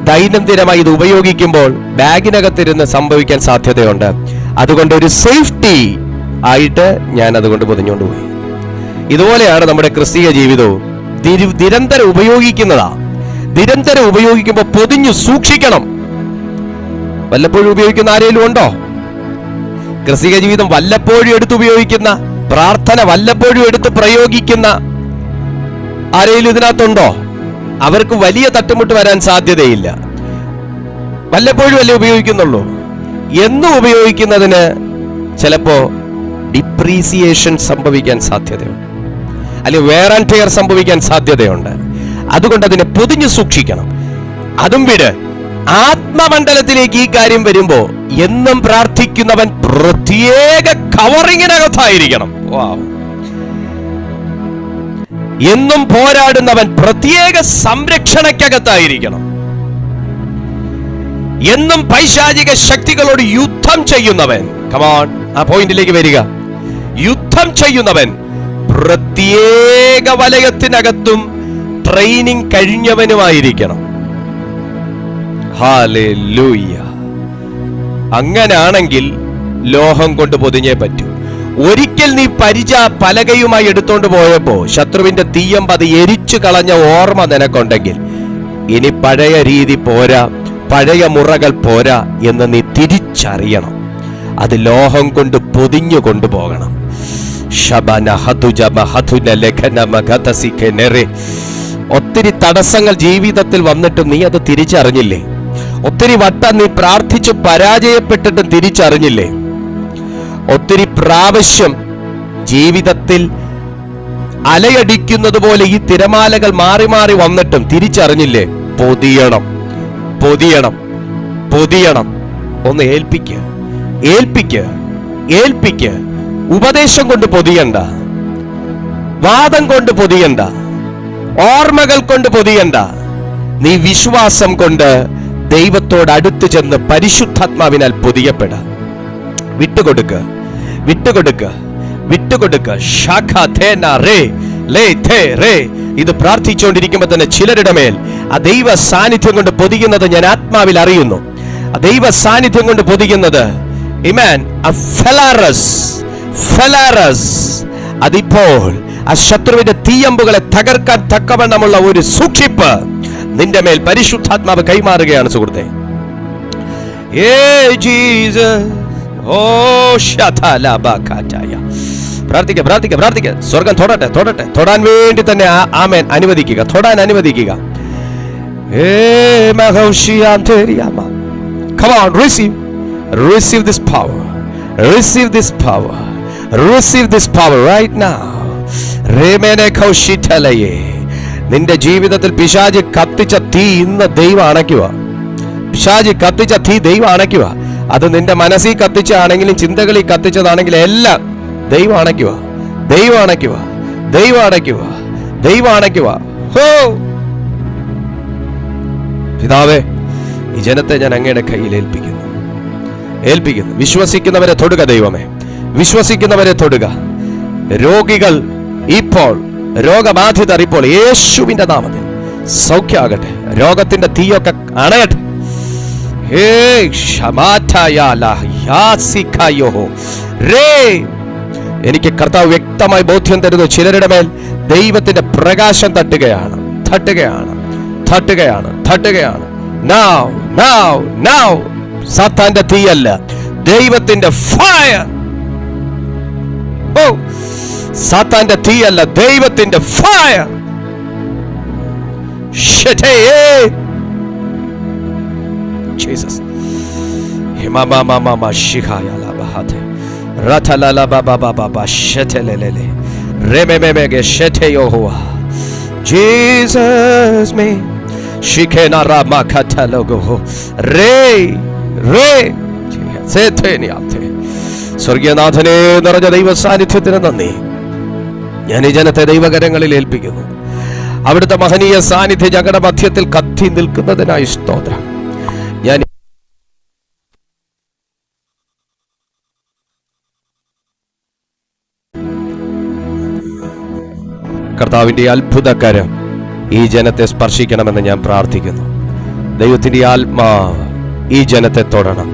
ദൈനംദിനമായി ഇത് ഉപയോഗിക്കുമ്പോൾ ബാഗിനകത്തിരുന്ന് സംഭവിക്കാൻ സാധ്യതയുണ്ട്. അതുകൊണ്ട് ഒരു സേഫ്റ്റി ആയിട്ട് ഞാൻ അതുകൊണ്ട് പൊതിഞ്ഞുകൊണ്ട് പോയി. ഇതുപോലെയാണ് നമ്മുടെ ക്രിസ്തീയ ജീവിതവും. നിരന്തരം ഉപയോഗിക്കുന്നതാ. നിരന്തരം ഉപയോഗിക്കുമ്പോൾ പൊതിഞ്ഞു സൂക്ഷിക്കണം. വല്ലപ്പോഴും ഉപയോഗിക്കുന്ന ആരെങ്കിലും ഉണ്ടോ? ക്രിസ്തീയ ജീവിതം വല്ലപ്പോഴും എടുത്ത് ഉപയോഗിക്കുന്ന, പ്രാർത്ഥന വല്ലപ്പോഴും എടുത്ത് പ്രയോഗിക്കുന്ന ആരെങ്കിലും ഇതിനകത്തുണ്ടോ? അവർക്ക് വലിയ തട്ടുമുട്ട് വരാൻ സാധ്യതയില്ല. വല്ലപ്പോഴും അല്ലേ ഉപയോഗിക്കുന്നുള്ളൂ. എന്നും ഉപയോഗിക്കുന്നതിന് ചിലപ്പോ ഡിപ്രീസിയേഷൻ സംഭവിക്കാൻ സാധ്യതയുണ്ട്, അല്ലെങ്കിൽ വെയർ ആൻഡ് ടിയർ സംഭവിക്കാൻ സാധ്യതയുണ്ട്. അതുകൊണ്ട് അതിനെ പൊതിഞ്ഞു സൂക്ഷിക്കണം. അതും വിട്, ആത്മമണ്ഡലത്തിലേക്ക് ഈ കാര്യം വരുമ്പോ എന്നും പ്രാർത്ഥിക്കുന്നവൻ പ്രത്യേക കവറിങ്ങിനകത്തായിരിക്കണം. എന്നും പോരാടുന്നവൻ പ്രത്യേക സംരക്ഷണയ്ക്കകത്തായിരിക്കണം. എന്നും പൈശാചിക ശക്തികളോട് യുദ്ധം ചെയ്യുന്നവൻ, കമോൺ, ആ പോയിന്റിലേക്ക് വരിക. യുദ്ധം ചെയ്യുന്നവൻ പ്രത്യേക വലയത്തിനകത്തും ട്രെയിനിങ് കഴിഞ്ഞവനുമായിരിക്കണം. ഹല്ലേലൂയ. അങ്ങനാണെങ്കിൽ ലോഹം കൊണ്ട് പൊതിഞ്ഞേ പറ്റൂ. ഒരിക്കൽ നീ പരിച പലകയുമായി എടുത്തോണ്ട് പോയപ്പോ ശത്രുവിന്റെ തീയമ്പ് അത് എരിച്ചു കളഞ്ഞ ഓർമ്മ നിനക്കുണ്ടെങ്കിൽ ഇനി പഴയ രീതി പോരാ, പഴയ മുറകൾ പോരാ എന്ന് നീ തിരിച്ചറിയണം. അത് ലോഹം കൊണ്ട് പൊതിഞ്ഞു കൊണ്ടുപോകണം. ഒത്തിരി തടസ്സങ്ങൾ ജീവിതത്തിൽ വന്നിട്ടും നീ അത് തിരിച്ചറിഞ്ഞില്ലേ? ഒത്തിരി വട്ടം നീ പ്രാർത്ഥിച്ചു പരാജയപ്പെട്ടിട്ടും തിരിച്ചറിഞ്ഞില്ലേ? ഒത്തിരി പ്രാവശ്യം ജീവിതത്തിൽ അലയടിക്കുന്നത് പോലെ ഈ തിരമാലകൾ മാറി മാറി വന്നിട്ടും തിരിച്ചറിഞ്ഞില്ലേ? പൊതിയണം, പൊതിയണം, പൊതിയണം. ഒന്ന് ഏൽപ്പിക്കുക, ഏൽപ്പിക്കുക, ഏൽപ്പിക്കുക. ഉപദേശം കൊണ്ട് പൊതിയണ്ട, വാദം കൊണ്ട് പൊതിയണ്ട, ഓർമ്മകൾ കൊണ്ട് പൊതിയണ്ട. നീ വിശ്വാസം കൊണ്ട് ദൈവത്തോട് അടുത്ത് ചെന്ന് പരിശുദ്ധാത്മാവിനാൽ പൊതിയപ്പെട. വിട്ടുകൊടുക്ക, വിട്ടുകൊടുക്ക, വിട്ടുകൊടുക്ക. ഇത് പ്രാർത്ഥിച്ചുകൊണ്ടിരിക്കുമ്പോൾ തന്നെ ചിലരുടെ മേൽ ആ ദൈവ സാന്നിധ്യം കൊണ്ട് പൊതിയുന്നത് ഞാൻ ആത്മാവിൽ അറിയുന്നു. ആ ദൈവ സാന്നിധ്യം കൊണ്ട് പൊതിയുന്നത് അതിപ്പോൾ ആ ശത്രുവിന്റെ തീയമ്പുകളെ തകർക്കാൻ തക്കവണ്ണമുള്ള ഒരു സൂക്ഷിപ്പ് നിന്റെ മേൽ പരിശുദ്ധാത്മാവ് കൈമാറുകയാണ് സുഹൃത്തെ. പ്രാർത്ഥിക്കുക, പ്രാർത്ഥിക്കുക, പ്രാർത്ഥിക്കുക. സ്വർഗം തൊടട്ടെ, തൊടട്ടെ. തൊടാൻ വേണ്ടി തന്നെ ആമേൻ അനുവദിക്കുക, തൊടാൻ അനുവദിക്കുക. Come on, receive, receive this power, receive this power, receive this power right now. നിന്റെ ജീവിതത്തിൽ പിശാച് കത്തിച്ച തീ ഇന്ന് ദൈവം അണയ്ക്കുക. പിശാച് കത്തിച്ച തീ ദൈവം അണയ്ക്കുക. അത് നിന്റെ മനസ്സിൽ കത്തിച്ചാണെങ്കിലും ചിന്തകളിൽ കത്തിച്ചതാണെങ്കിലും എല്ലാം ദൈവം അണയ്ക്കുക, ദൈവം അണയ്ക്കുക, ദൈവം അണയ്ക്കുക, ദൈവം അണയ്ക്കുക. ഹോ പിതാവേ, ഈ ജനത്തെ ഞാൻ അങ്ങയുടെ കയ്യിൽ ഏൽപ്പിക്കുന്നു, ഏൽപ്പിക്കുന്നു. വിശ്വസിക്കുന്നവരെ തൊടുക ദൈവമേ, വിശ്വസിക്കുന്നവരെ തൊടുക. രോഗികൾ ഇപ്പോൾ രോഗബാധിതർ ഇപ്പോൾ യേശുവിന്റെ നാമത്തിൽ സൗഖ്യമാകട്ടെ. രോഗത്തിന്റെ തീയൊക്കെ അണയട്ടെ. എനിക്ക് കർത്താവ് വ്യക്തമായി ബോധ്യം തരുന്നു, ചിലരുടെ മേൽ ദൈവത്തിന്റെ പ്രകാശം തട്ടുകയാണ്. സാത്താന്റെ തീയല്ല, ദൈവത്തിന്റെ ഫയർ. സാത്താന്റെ തീയല്ല, ദൈവത്തിന്റെ fire. Jesus. Jesus me shikena rama katalogo re seteniate. സ്വർഗീയനാഥനെ നിറഞ്ഞ ദൈവ സാന്നിധ്യത്തിന് നന്ദി. ഞാൻ ഈ ജനത്തെ ദൈവകരങ്ങളിൽ ഏൽപ്പിക്കുന്നു. അവിടുത്തെ മഹനീയ സാന്നിധ്യം ഞങ്ങളുടെ മധ്യത്തിൽ കത്തി നിൽക്കുന്നതിനായി സ്തോത്രം. ഞാൻ കർത്താവിന്റെ അത്ഭുതകരം ഈ ജനത്തെ സ്പർശിക്കണമെന്ന് ഞാൻ പ്രാർത്ഥിക്കുന്നു. ദൈവത്തിന്റെ ആത്മാവ് ഈ ജനത്തെ തൊടണം.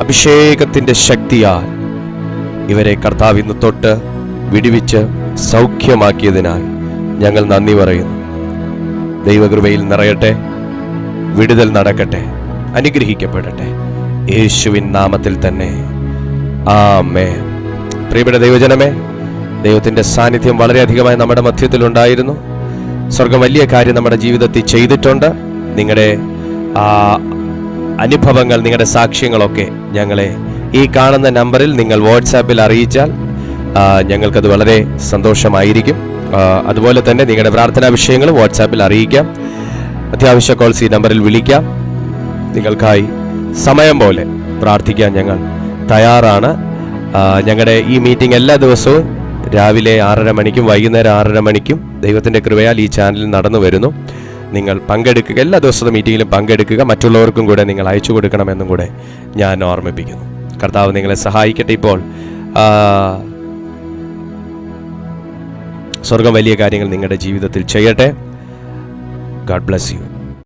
അഭിഷേകത്തിന്റെ ശക്തിയാൽ ഇവരെ കർത്താവ് ഇന്ന് തൊട്ട് വിടുവിച്ച് സൗഖ്യമാക്കിയതിനാൽ ഞങ്ങൾ നന്ദി പറയുന്നു. ദൈവകൃപയിൽ നിറയട്ടെ, വിടുതൽ നടക്കട്ടെ, അനുഗ്രഹിക്കപ്പെടട്ടെ. യേശുവിൻ നാമത്തിൽ തന്നെ ആമേൻ. പ്രിയപ്പെട്ട ദൈവജനമേ, ദൈവത്തിന്റെ സാന്നിധ്യം വളരെയധികമായി നമ്മുടെ മധ്യത്തിലുണ്ടായിരുന്നു. സ്വർഗം വലിയ കാര്യം നമ്മുടെ ജീവിതത്തിൽ ചെയ്തിട്ടുണ്ട്. നിങ്ങളുടെ അനുഭവങ്ങൾ, നിങ്ങളുടെ സാക്ഷ്യങ്ങളൊക്കെ ഞങ്ങളെ ഈ കാണുന്ന നമ്പറിൽ നിങ്ങൾ വാട്സാപ്പിൽ അറിയിച്ചാൽ ഞങ്ങൾക്കത് വളരെ സന്തോഷമായിരിക്കും. അതുപോലെ തന്നെ നിങ്ങളുടെ പ്രാർത്ഥനാ വിഷയങ്ങൾ വാട്സാപ്പിൽ അറിയിക്കാം. അത്യാവശ്യ കോൾസ് ഈ നമ്പറിൽ വിളിക്കാം. നിങ്ങൾക്കായി സമയം പോലെ പ്രാർത്ഥിക്കാൻ ഞങ്ങൾ തയ്യാറാണ്. ഞങ്ങളുടെ ഈ മീറ്റിംഗ് എല്ലാ ദിവസവും രാവിലെ 6:30 മണിക്കും വൈകുന്നേരം 6:30 മണിക്കും ദൈവത്തിൻ്റെ കൃപയാൽ ഈ ചാനലിൽ നടന്നു വരുന്നു. നിങ്ങൾ പങ്കെടുക്കുക, എല്ലാ ദിവസത്തെ മീറ്റിങ്ങിലും പങ്കെടുക്കുക. മറ്റുള്ളവർക്കും കൂടെ നിങ്ങൾ അയച്ചു കൊടുക്കണമെന്നും കൂടെ ഞാൻ ഓർമ്മിപ്പിക്കുന്നു. കർത്താവ് നിങ്ങളെ സഹായിക്കട്ടെ. ഇപ്പോൾ സ്വർഗം വലിയ കാര്യങ്ങൾ നിങ്ങളുടെ ജീവിതത്തിൽ ചെയ്യട്ടെ. God bless you.